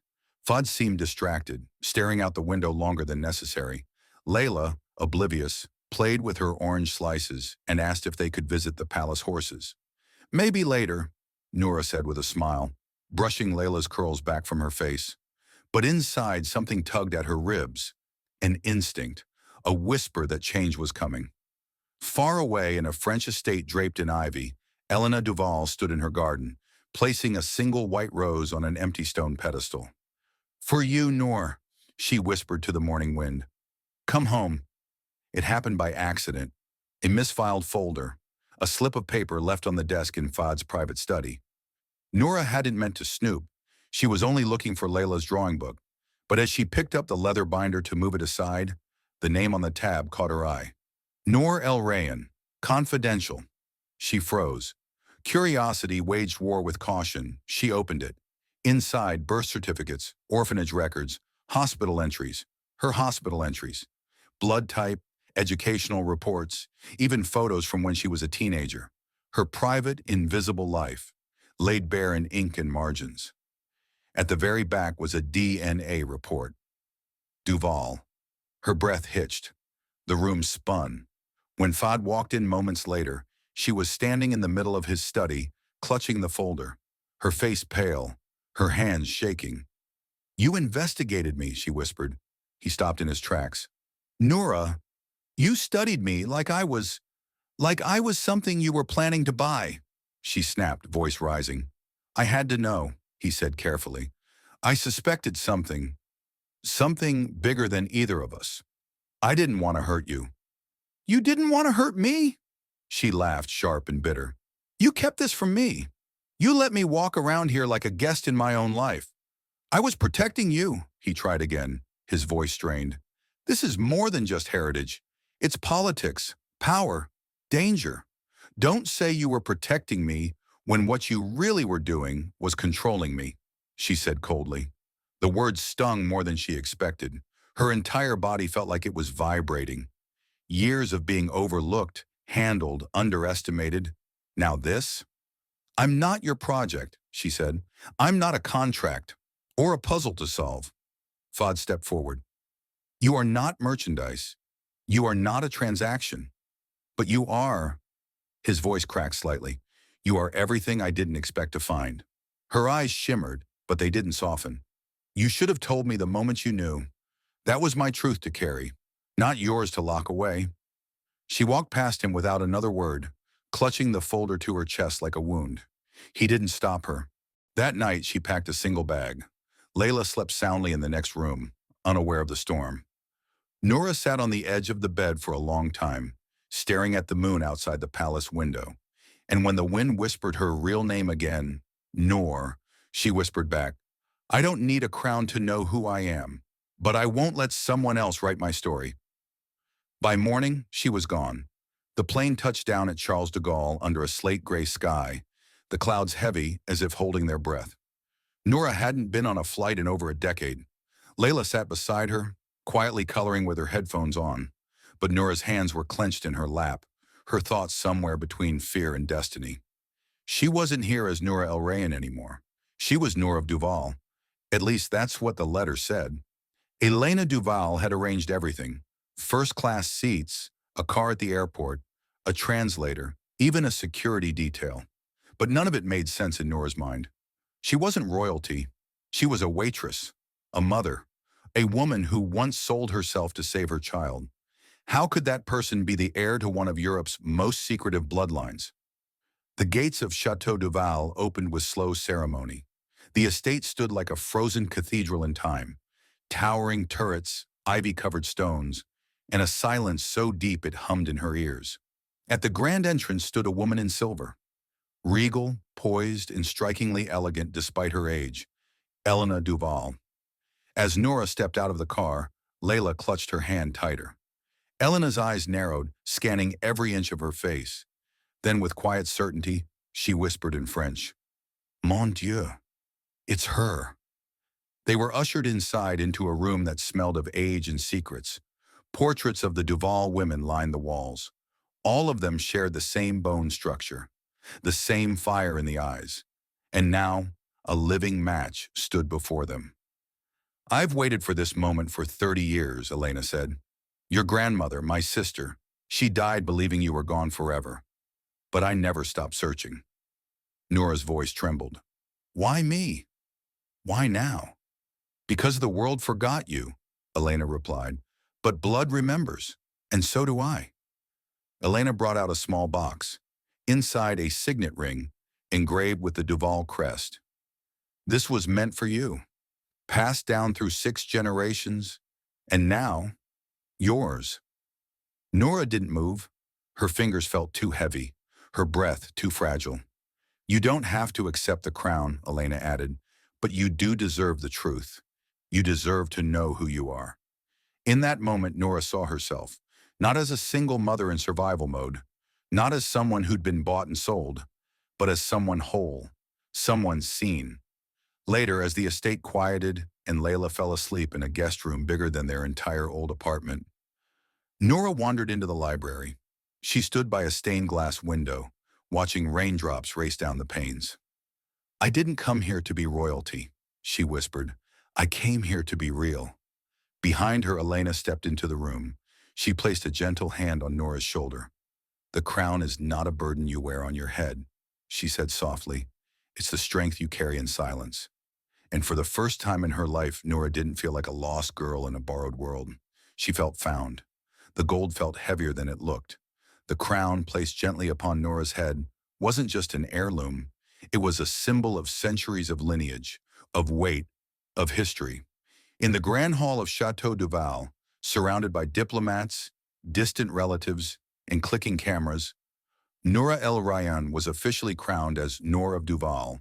Fahd seemed distracted, staring out the window longer than necessary. Layla, oblivious, played with her orange slices and asked if they could visit the palace horses. "Maybe later," Noura said with a smile, brushing Layla's curls back from her face. But inside, something tugged at her ribs. An instinct, a whisper that change was coming. Far away in a French estate draped in ivy, Elena Duval stood in her garden, placing a single white rose on an empty stone pedestal. "For you, Nour," she whispered to the morning wind. "Come home." It happened by accident. A misfiled folder, a slip of paper left on the desk in Fahd's private study. Noura hadn't meant to snoop. She was only looking for Layla's drawing book. But as she picked up the leather binder to move it aside, the name on the tab caught her eye. Nour El Rayyan, confidential. She froze. Curiosity waged war with caution. She opened it. Inside, birth certificates, orphanage records, hospital entries, her hospital entries, blood type, educational reports, even photos from when she was a teenager. Her private, invisible life, laid bare in ink and margins. At the very back was a DNA report. Duval. Her breath hitched. The room spun. When Fahd walked in moments later, she was standing in the middle of his study, clutching the folder, her face pale, her hands shaking. "You investigated me," she whispered. He stopped in his tracks. "Noura, you studied me like I was something you were planning to buy," she snapped, voice rising. "I had to know," he said carefully. "I suspected something bigger than either of us. I didn't want to hurt you." "You didn't want to hurt me?" She laughed, sharp and bitter. "You kept this from me. You let me walk around here like a guest in my own life. I was protecting you," he tried again, his voice strained. "This is more than just heritage. It's politics, power, danger. Don't say you were protecting me when what you really were doing was controlling me," she said coldly. The words stung more than she expected. Her entire body felt like it was vibrating. Years of being overlooked, handled, underestimated. Now this? "I'm not your project," she said. "I'm not a contract or a puzzle to solve." Fahd stepped forward. "You are not merchandise. You are not a transaction. But you are," his voice cracked slightly, "you are everything I didn't expect to find." Her eyes shimmered, but they didn't soften. "You should have told me the moment you knew. That was my truth to carry, not yours to lock away." She walked past him without another word, clutching the folder to her chest like a wound. He didn't stop her. That night, she packed a single bag. Layla slept soundly in the next room, unaware of the storm. Noura sat on the edge of the bed for a long time, staring at the moon outside the palace window. And when the wind whispered her real name again, Nour, she whispered back, "I don't need a crown to know who I am, but I won't let someone else write my story." By morning, she was gone. The plane touched down at Charles de Gaulle under a slate-gray sky, the clouds heavy as if holding their breath. Noura hadn't been on a flight in over a decade. Layla sat beside her, quietly coloring with her headphones on, but Noura's hands were clenched in her lap, her thoughts somewhere between fear and destiny. She wasn't here as Noura El Rayyan anymore. She was Nour of Duval. At least that's what the letter said. Elena Duval had arranged everything. First-class seats, a car at the airport, a translator, even a security detail. But none of it made sense in Noura's mind. She wasn't royalty. She was a waitress, a mother, a woman who once sold herself to save her child. How could that person be the heir to one of Europe's most secretive bloodlines? The gates of Chateau Duval opened with slow ceremony. The estate stood like a frozen cathedral in time, towering turrets, ivy-covered stones, and a silence so deep it hummed in her ears. At the grand entrance stood a woman in silver, regal, poised, and strikingly elegant despite her age, Elena Duval. As Noura stepped out of the car, Layla clutched her hand tighter. Elena's eyes narrowed, scanning every inch of her face. Then, with quiet certainty, she whispered in French, "Mon Dieu, it's her." They were ushered inside into a room that smelled of age and secrets. Portraits of the Duval women lined the walls. All of them shared the same bone structure, the same fire in the eyes. And now, a living match stood before them. "I've waited for this moment for 30 years, Elena said. "Your grandmother, my sister, she died believing you were gone forever. But I never stopped searching." Noura's voice trembled. "Why me? Why now?" "Because the world forgot you," Elena replied. "But blood remembers, and so do I." Elena brought out a small box. Inside, a signet ring, engraved with the Duval crest. "This was meant for you, passed down through 6 generations, and now, yours." Noura didn't move. Her fingers felt too heavy. her breath too fragile. You don't have to accept the crown, Elena added, but you do deserve the truth. You deserve to know who you are. In that moment, Noura saw herself, not as a single mother in survival mode, not as someone who'd been bought and sold, but as someone whole, someone seen. Later, as the estate quieted and Layla fell asleep in a guest room bigger than their entire old apartment, Noura wandered into the library. She stood by a stained glass window, watching raindrops race down the panes. I didn't come here to be royalty, she whispered. I came here to be real. Behind her, Elena stepped into the room. She placed a gentle hand on Nora's shoulder. The crown is not a burden you wear on your head, she said softly. It's the strength you carry in silence. And for the first time in her life, Noura didn't feel like a lost girl in a borrowed world. She felt found. The gold felt heavier than it looked. The crown, placed gently upon Nora's head, wasn't just an heirloom. It was a symbol of centuries of lineage, of weight, of history. In the grand hall of Chateau Duval, surrounded by diplomats, distant relatives, and clicking cameras, Noura El Rayyan was officially crowned as Noor of Duval,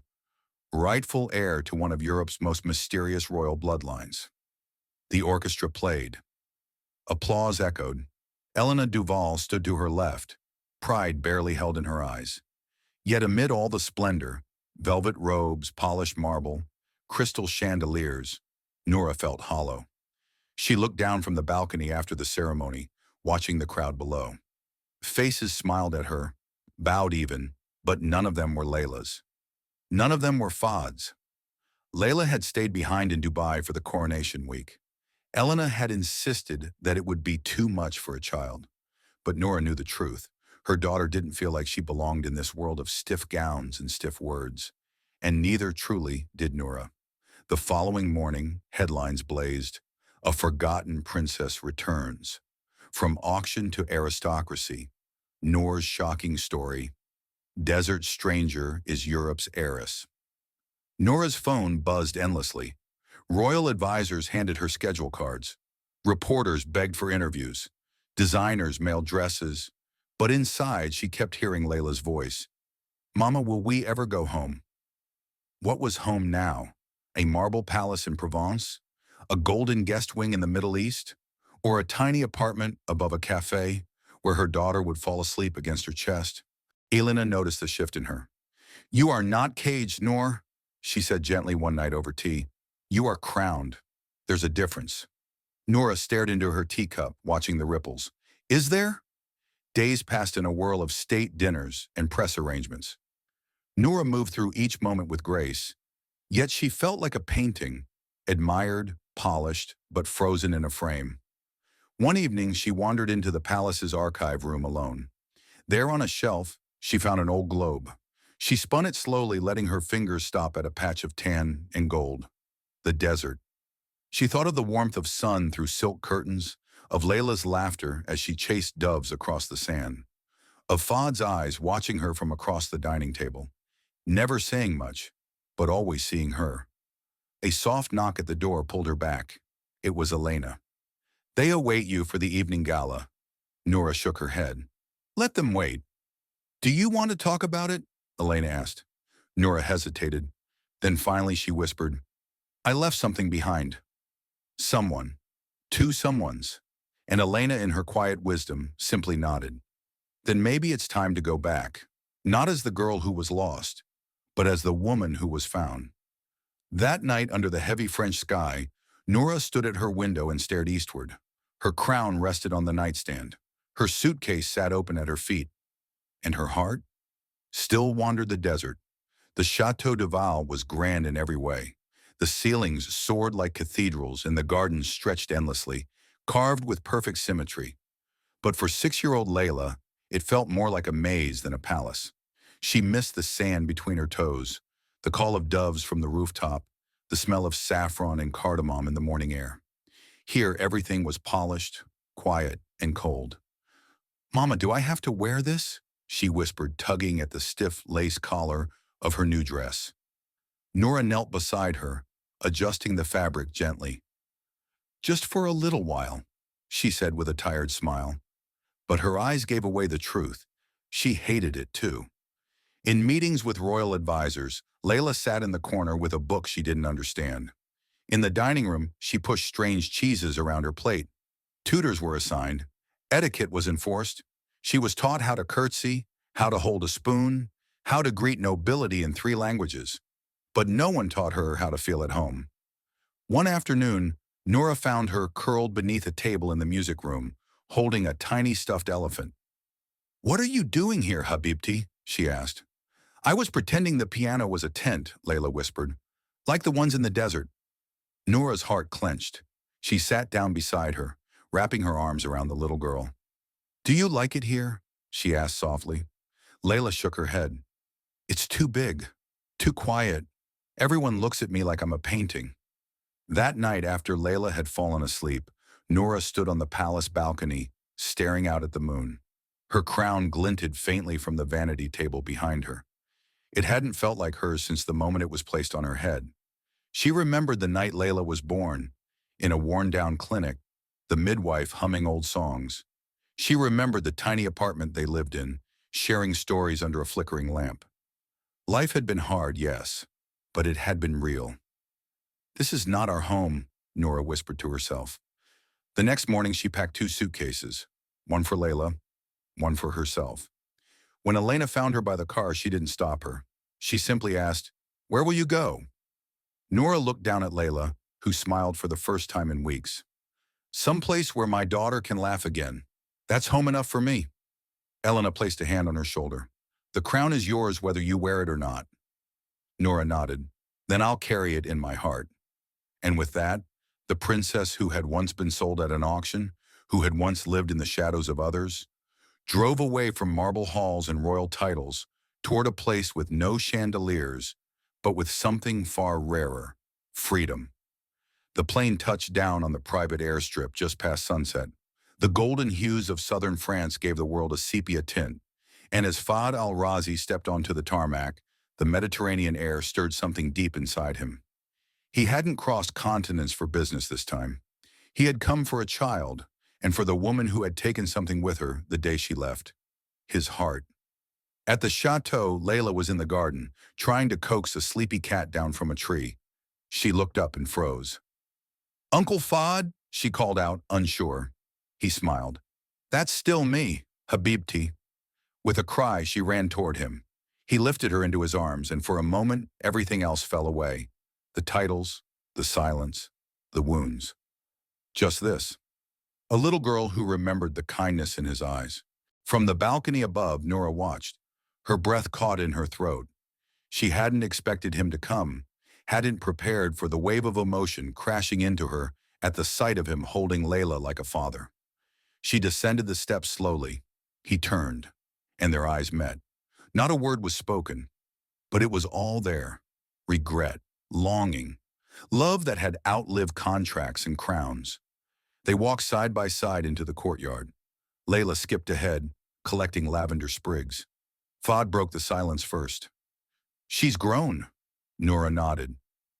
rightful heir to one of Europe's most mysterious royal bloodlines. The orchestra played. Applause echoed. Elena Duval stood to her left, pride barely held in her eyes. Yet amid all the splendor, velvet robes, polished marble, crystal chandeliers, Noura felt hollow. She looked down from the balcony after the ceremony, watching the crowd below. Faces smiled at her, bowed even, but none of them were Layla's. None of them were Fahd's. Layla had stayed behind in Dubai for the coronation week. Elena had insisted that it would be too much for a child. But Noura knew the truth. Her daughter didn't feel like she belonged in this world of stiff gowns and stiff words. And neither truly did Noura. The following morning, headlines blazed. A forgotten princess returns. From auction to aristocracy. Noor's shocking story. Desert stranger is Europe's heiress. Noura's phone buzzed endlessly. Royal advisors handed her schedule cards. Reporters begged for interviews. Designers mailed dresses. But inside, she kept hearing Layla's voice. Mama, will we ever go home? What was home now? A marble palace in Provence? A golden guest wing in the Middle East? Or a tiny apartment above a cafe where her daughter would fall asleep against her chest? Elena noticed the shift in her. You are not caged, Noor, she said gently one night over tea. You are crowned. There's a difference. Noura stared into her teacup, watching the ripples. Is there? Days passed in a whirl of state dinners and press arrangements. Noura moved through each moment with grace, yet she felt like a painting, admired, polished, but frozen in a frame. One evening, she wandered into the palace's archive room alone. There on a shelf, she found an old globe. She spun it slowly, letting her fingers stop at a patch of tan and gold. The desert. She thought of the warmth of sun through silk curtains, of Layla's laughter as she chased doves across the sand, of Fahd's eyes watching her from across the dining table, never saying much, but always seeing her. A soft knock at the door pulled her back. It was Elena. They await you for the evening gala. Noura shook her head. Let them wait. Do you want to talk about it? Elena asked. Noura hesitated. Then finally she whispered, I left something behind. Someone. Two someones. And Elena, in her quiet wisdom, simply nodded. Then maybe it's time to go back. Not as the girl who was lost, but as the woman who was found. That night, under the heavy French sky, Noura stood at her window and stared eastward. Her crown rested on the nightstand. Her suitcase sat open at her feet. And her heart? Still wandered the desert. The Chateau Duval was grand in every way. The ceilings soared like cathedrals and the gardens stretched endlessly, carved with perfect symmetry. But for 6-year-old Layla, it felt more like a maze than a palace. She missed the sand between her toes, the call of doves from the rooftop, the smell of saffron and cardamom in the morning air. Here, everything was polished, quiet, and cold. Mama, do I have to wear this? She whispered, tugging at the stiff lace collar of her new dress. Noura knelt beside her, adjusting the fabric gently. Just for a little while, she said with a tired smile. But her eyes gave away the truth. She hated it too. In meetings with royal advisors, Layla sat in the corner with a book she didn't understand. In the dining room, she pushed strange cheeses around her plate. Tutors were assigned. Etiquette was enforced. She was taught how to curtsy, how to hold a spoon, how to greet nobility in 3 languages. But no one taught her how to feel at home. One afternoon, Noura found her curled beneath a table in the music room, holding a tiny stuffed elephant. "What are you doing here, Habibti?" she asked. "I was pretending the piano was a tent," Layla whispered. "Like the ones in the desert." Noura's heart clenched. She sat down beside her, wrapping her arms around the little girl. "Do you like it here?" she asked softly. Layla shook her head. "It's too big, too quiet. Everyone looks at me like I'm a painting." That night, after Layla had fallen asleep, Noura stood on the palace balcony, staring out at the moon. Her crown glinted faintly from the vanity table behind her. It hadn't felt like hers since the moment it was placed on her head. She remembered the night Layla was born, in a worn-down clinic, the midwife humming old songs. She remembered the tiny apartment they lived in, sharing stories under a flickering lamp. Life had been hard, yes, but it had been real. "This is not our home," Noura whispered to herself. The next morning she packed 2 suitcases, one for Layla, one for herself. When Elena found her by the car, she didn't stop her. She simply asked, "Where will you go?" Noura looked down at Layla, who smiled for the first time in weeks. "Someplace where my daughter can laugh again. That's home enough for me." Elena placed a hand on her shoulder. "The crown is yours whether you wear it or not." Noura nodded. "Then I'll carry it in my heart." And with that, the princess who had once been sold at an auction, who had once lived in the shadows of others, drove away from marble halls and royal titles toward a place with no chandeliers, but with something far rarer: freedom. The plane touched down on the private airstrip just past sunset. The golden hues of southern France gave the world a sepia tint, and as Fahd Al-Razi stepped onto the tarmac, the Mediterranean air stirred something deep inside him. He hadn't crossed continents for business this time. He had come for a child, and for the woman who had taken something with her the day she left: his heart. At the chateau, Layla was in the garden, trying to coax a sleepy cat down from a tree. She looked up and froze. "Uncle Fahd," she called out, unsure. He smiled. "That's still me, Habibti." With a cry, she ran toward him. He lifted her into his arms, and for a moment, everything else fell away. The titles, the silence, the wounds. Just this. A little girl who remembered the kindness in his eyes. From the balcony above, Noura watched. Her breath caught in her throat. She hadn't expected him to come, hadn't prepared for the wave of emotion crashing into her at the sight of him holding Layla like a father. She descended the steps slowly. He turned, and their eyes met. Not a word was spoken, but it was all there: regret, longing, love that had outlived contracts and crowns. They walked side by side into the courtyard. Layla skipped ahead, collecting lavender sprigs. Fahd broke the silence first. "She's grown," Noura nodded.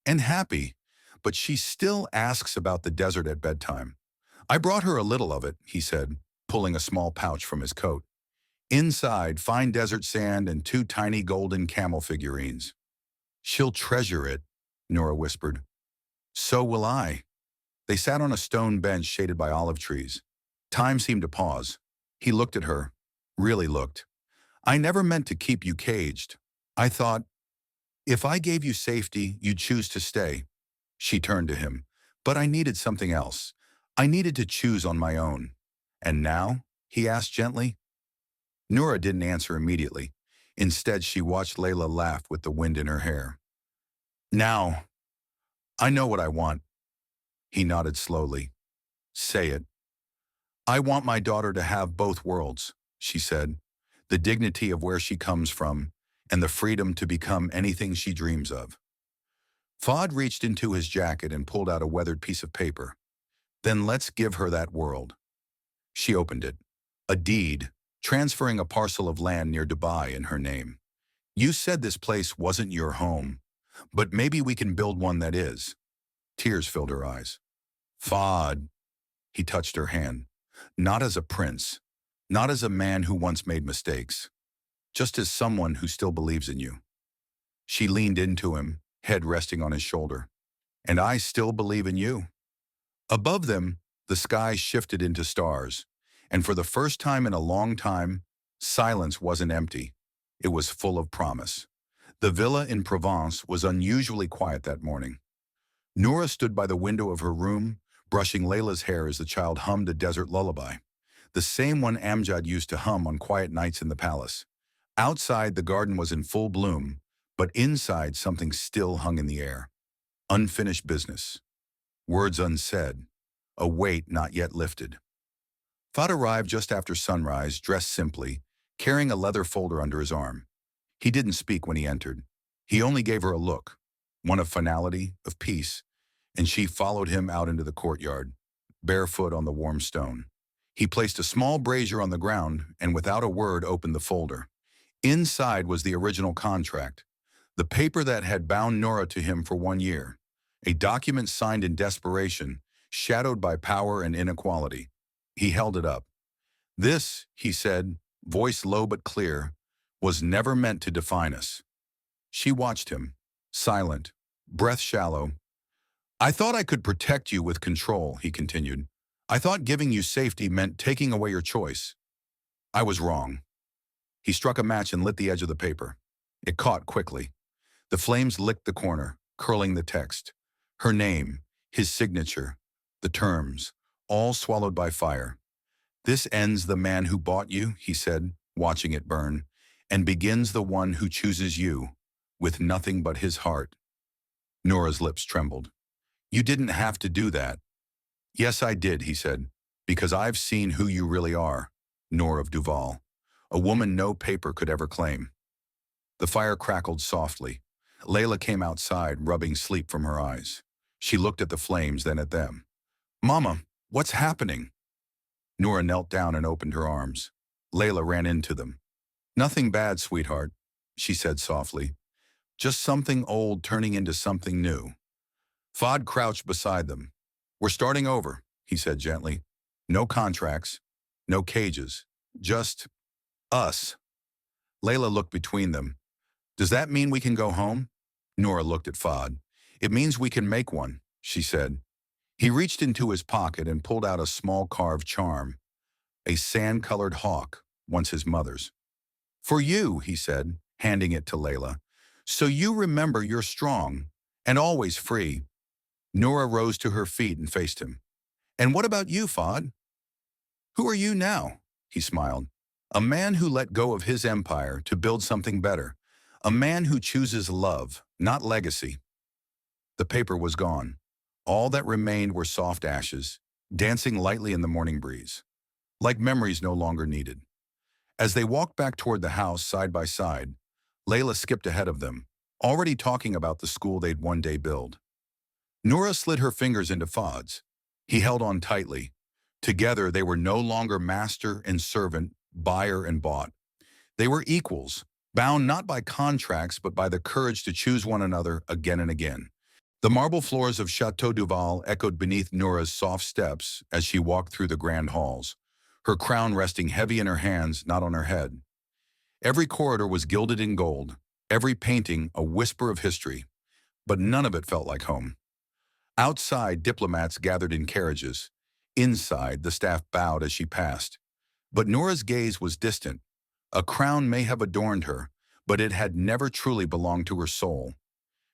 "And happy, but she still asks about the desert at bedtime." "I brought her a little of it," he said, pulling a small pouch from his coat. Inside, fine desert sand and 2 tiny golden camel figurines. "She'll treasure it," Noura whispered. "So will I." They sat on a stone bench shaded by olive trees. Time seemed to pause. He looked at her, really looked. "I never meant to keep you caged. I thought, if I gave you safety, you'd choose to stay." She turned to him. "But I needed something else. I needed to choose on my own." "And now?" he asked gently. Noura didn't answer immediately. Instead, she watched Layla laugh with the wind in her hair. "Now, I know what I want." He nodded slowly. "Say it." "I want my daughter to have both worlds," she said. "The dignity of where she comes from, and the freedom to become anything she dreams of." Fahd reached into his jacket and pulled out a weathered piece of paper. "Then let's give her that world." She opened it. A deed, transferring a parcel of land near Dubai in her name. "You said this place wasn't your home, but maybe we can build one that is." Tears filled her eyes. "Fahd," he touched her hand. "Not as a prince, not as a man who once made mistakes. just as someone who still believes in you. She leaned into him, head resting on his shoulder. And I still believe in you. Above them, the sky shifted into stars, and for the first time in a long time, silence wasn't empty. It was full of promise. The villa in Provence was unusually quiet that morning. Noura stood by the window of her room, brushing Layla's hair as the child hummed a desert lullaby, the same one Amjad used to hum on quiet nights in the palace. Outside, the garden was in full bloom, but inside something still hung in the air. Unfinished business. Words unsaid. A weight not yet lifted. Fahd arrived just after sunrise, dressed simply, carrying a leather folder under his arm. He didn't speak when he entered. He only gave her a look, one of finality, of peace, and she followed him out into the courtyard, barefoot on the warm stone. He placed a small brazier on the ground and without a word opened the folder. Inside was the original contract, the paper that had bound Noura to him for 1 year, a document signed in desperation, shadowed by power and inequality. He held it up. This, he said, voice low but clear, was never meant to define us. She watched him, silent, breath shallow. I thought I could protect you with control, he continued. I thought giving you safety meant taking away your choice. I was wrong. He struck a match and lit the edge of the paper. It caught quickly. The flames licked the corner, curling the text. Her name, his signature, the terms, all swallowed by fire. This ends the man who bought you, he said, watching it burn, and begins the one who chooses you, with nothing but his heart. Noura's lips trembled. You didn't have to do that. Yes, I did, he said, because I've seen who you really are, Noura of Duval, a woman no paper could ever claim. The fire crackled softly. Layla came outside, rubbing sleep from her eyes. She looked at the flames, then at them. Mama, what's happening? Noura knelt down and opened her arms. Layla ran into them. Nothing bad, sweetheart, she said softly. Just something old turning into something new. Fahd crouched beside them. We're starting over, he said gently. No contracts, no cages, just us. Layla looked between them. Does that mean we can go home? Noura looked at Fahd. It means we can make one, she said. He reached into his pocket and pulled out a small carved charm, a sand-colored hawk, once his mother's. For you, he said, handing it to Layla. So you remember you're strong and always free. Noura rose to her feet and faced him. And what about you, Fahd? Who are you now? He smiled. A man who let go of his empire to build something better. A man who chooses love, not legacy. The paper was gone. All that remained were soft ashes, dancing lightly in the morning breeze, like memories no longer needed. As they walked back toward the house side by side, Layla skipped ahead of them, already talking about the school they'd one day build. Noura slid her fingers into Fahd's. He held on tightly. Together, they were no longer master and servant, buyer and bought. They were equals, bound not by contracts but by the courage to choose one another again and again. The marble floors of Chateau Duval echoed beneath Noura's soft steps as she walked through the grand halls, her crown resting heavy in her hands, not on her head. Every corridor was gilded in gold, every painting a whisper of history, but none of it felt like home. Outside, diplomats gathered in carriages. Inside, the staff bowed as she passed. But Noura's gaze was distant. A crown may have adorned her, but it had never truly belonged to her soul.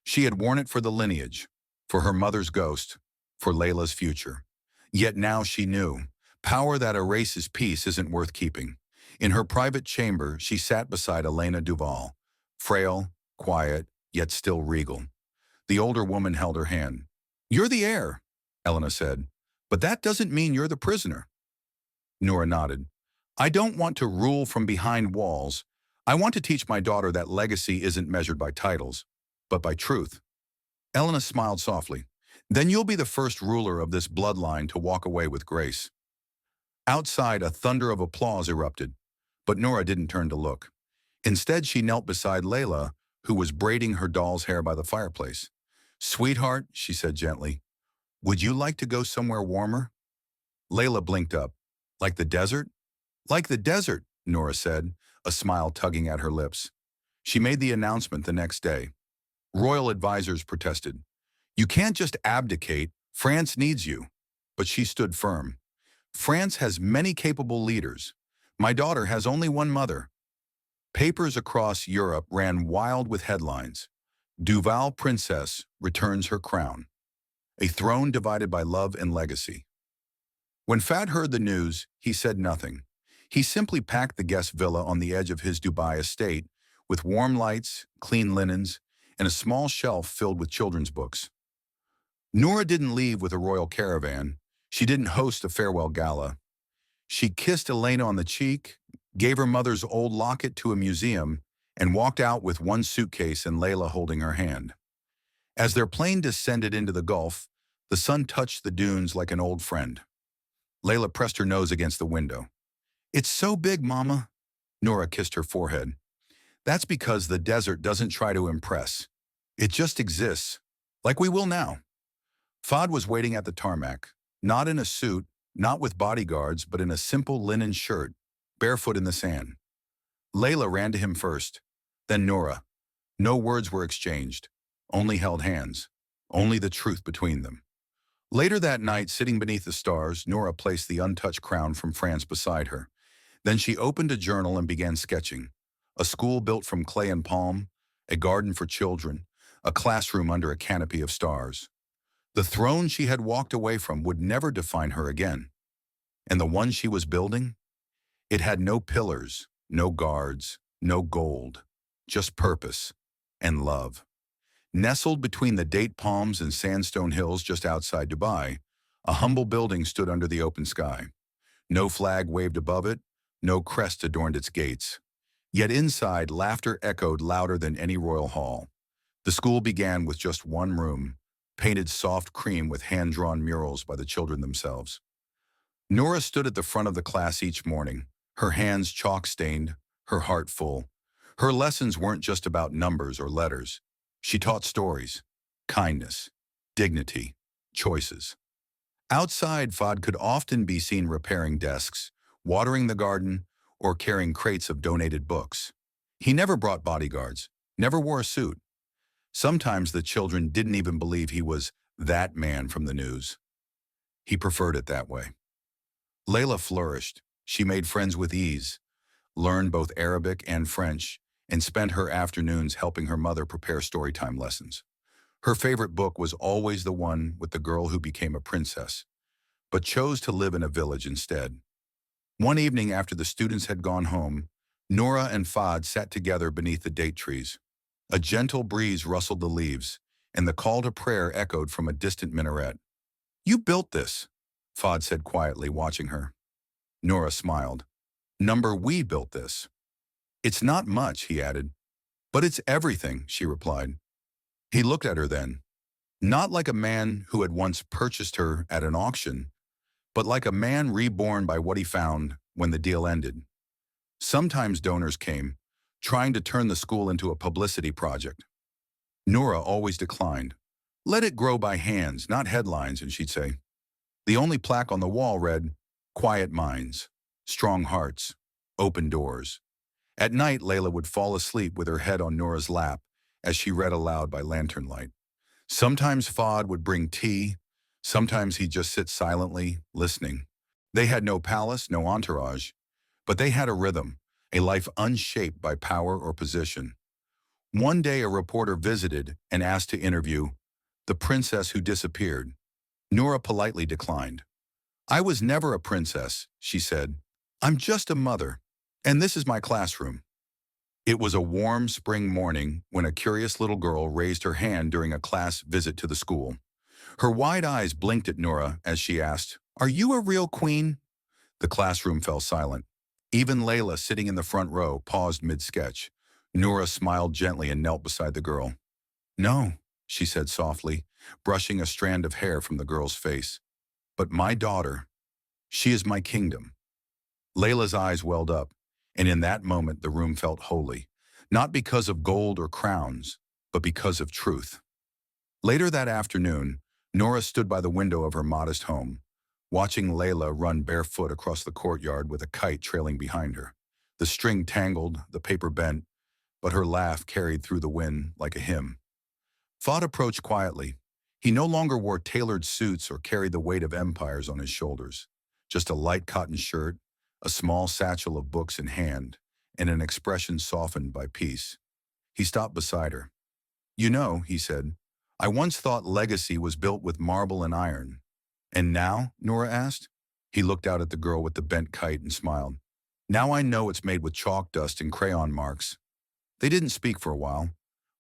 She had worn it for the lineage, for her mother's ghost, for Layla's future. Yet now she knew, power that erases peace isn't worth keeping. In her private chamber, she sat beside Elena Duval, frail, quiet, yet still regal. The older woman held her hand. You're the heir, Elena said, but that doesn't mean you're the prisoner. Noura nodded. I don't want to rule from behind walls. I want to teach my daughter that legacy isn't measured by titles, but by truth. Elena smiled softly. Then you'll be the first ruler of this bloodline to walk away with grace. Outside, a thunder of applause erupted, but Noura didn't turn to look. Instead, she knelt beside Layla, who was braiding her doll's hair by the fireplace. Sweetheart, she said gently, would you like to go somewhere warmer? Layla blinked up. Like the desert? Like the desert, Noura said, a smile tugging at her lips. She made the announcement the next day. Royal advisors protested. You can't just abdicate. France needs you. But she stood firm. France has many capable leaders. My daughter has only one mother. Papers across Europe ran wild with headlines. Duval Princess returns her crown. A throne divided by love and legacy. When Fahd heard the news, he said nothing. He simply packed the guest villa on the edge of his Dubai estate with warm lights, clean linens, and a small shelf filled with children's books. Noura didn't leave with a royal caravan. She didn't host a farewell gala. She kissed Elena on the cheek, gave her mother's old locket to a museum, and walked out with one suitcase and Layla holding her hand. As their plane descended into the Gulf, the sun touched the dunes like an old friend. Layla pressed her nose against the window. It's so big, Mama. Noura kissed her forehead. That's because the desert doesn't try to impress. It just exists, like we will now. Fahd was waiting at the tarmac, not in a suit, not with bodyguards, but in a simple linen shirt, barefoot in the sand. Layla ran to him first, then Noura. No words were exchanged, only held hands, only the truth between them. Later that night, sitting beneath the stars, Noura placed the untouched crown from France beside her. Then she opened a journal and began sketching. A school built from clay and palm, a garden for children, a classroom under a canopy of stars. The throne she had walked away from would never define her again. And the one she was building? It had no pillars, no guards, no gold, just purpose and love. Nestled between the date palms and sandstone hills just outside Dubai, a humble building stood under the open sky. No flag waved above it, no crest adorned its gates. Yet inside, laughter echoed louder than any royal hall. The school began with just one room, painted soft cream with hand-drawn murals by the children themselves. Noura stood at the front of the class each morning, her hands chalk-stained, her heart full. Her lessons weren't just about numbers or letters. She taught stories, kindness, dignity, choices. Outside, Fahd could often be seen repairing desks, watering the garden, or carrying crates of donated books. He never brought bodyguards, never wore a suit. Sometimes the children didn't even believe he was that man from the news. He preferred it that way. Layla flourished. She made friends with ease, learned both Arabic and French, and spent her afternoons helping her mother prepare storytime lessons. Her favorite book was always the one with the girl who became a princess, but chose to live in a village instead. One evening after the students had gone home, Noura and Fahd sat together beneath the date trees. A gentle breeze rustled the leaves, and the call to prayer echoed from a distant minaret. You built this, Fahd said quietly, watching her. Noura smiled. We built this. It's not much, he added. But it's everything, she replied. He looked at her then, not like a man who had once purchased her at an auction, but like a man reborn by what he found when the deal ended. Sometimes donors came, trying to turn the school into a publicity project. Noura always declined. Let it grow by hands, not headlines, and she'd say. The only plaque on the wall read, Quiet minds, strong hearts, open doors. At night, Layla would fall asleep with her head on Noura's lap as she read aloud by lantern light. Sometimes Fahd would bring tea. Sometimes he'd just sit silently, listening. They had no palace, no entourage, but they had a rhythm, a life unshaped by power or position. One day, a reporter visited and asked to interview the princess who disappeared. Noura politely declined. I was never a princess, she said. I'm just a mother, and this is my classroom. It was a warm spring morning when a curious little girl raised her hand during a class visit to the school. Her wide eyes blinked at Noura as she asked, Are you a real queen? The classroom fell silent. Even Layla, sitting in the front row, paused mid-sketch. Noura smiled gently and knelt beside the girl. No, she said softly, brushing a strand of hair from the girl's face. But my daughter, she is my kingdom. Layla's eyes welled up, and in that moment the room felt holy, not because of gold or crowns, but because of truth. Later that afternoon, Noura stood by the window of her modest home, watching Layla run barefoot across the courtyard with a kite trailing behind her. The string tangled, the paper bent, but her laugh carried through the wind like a hymn. Fahd approached quietly. He no longer wore tailored suits or carried the weight of empires on his shoulders. Just a light cotton shirt, a small satchel of books in hand, and an expression softened by peace. He stopped beside her. "You know," he said, "I once thought legacy was built with marble and iron." "And now?" Noura asked. He looked out at the girl with the bent kite and smiled. "Now I know it's made with chalk dust and crayon marks." They didn't speak for a while.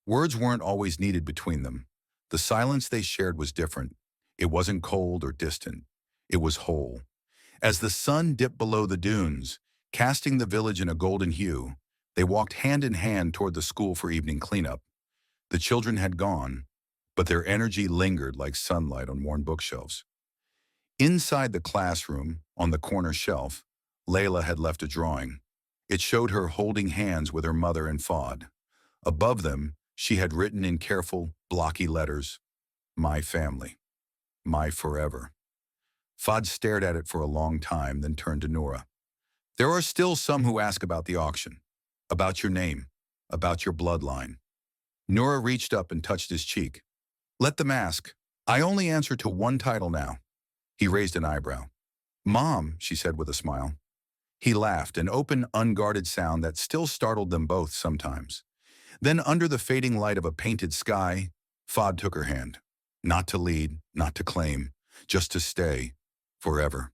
Words weren't always needed between them. The silence they shared was different. It wasn't cold or distant. It was whole. As the sun dipped below the dunes, casting the village in a golden hue, they walked hand in hand toward the school for evening cleanup. The children had gone, but their energy lingered like sunlight on worn bookshelves. Inside the classroom, on the corner shelf, Layla had left a drawing. It showed her holding hands with her mother and Fahd. Above them, she had written in careful, blocky letters, "My family. My forever." Fahd stared at it for a long time, then turned to Noura. "There are still some who ask about the auction, about your name, about your bloodline." Noura reached up and touched his cheek. "Let them ask. I only answer to one title now." He raised an eyebrow. "Mom," she said with a smile. He laughed, an open, unguarded sound that still startled them both sometimes. Then, under the fading light of a painted sky, Fahd took her hand. Not to lead, not to claim, just to stay, forever.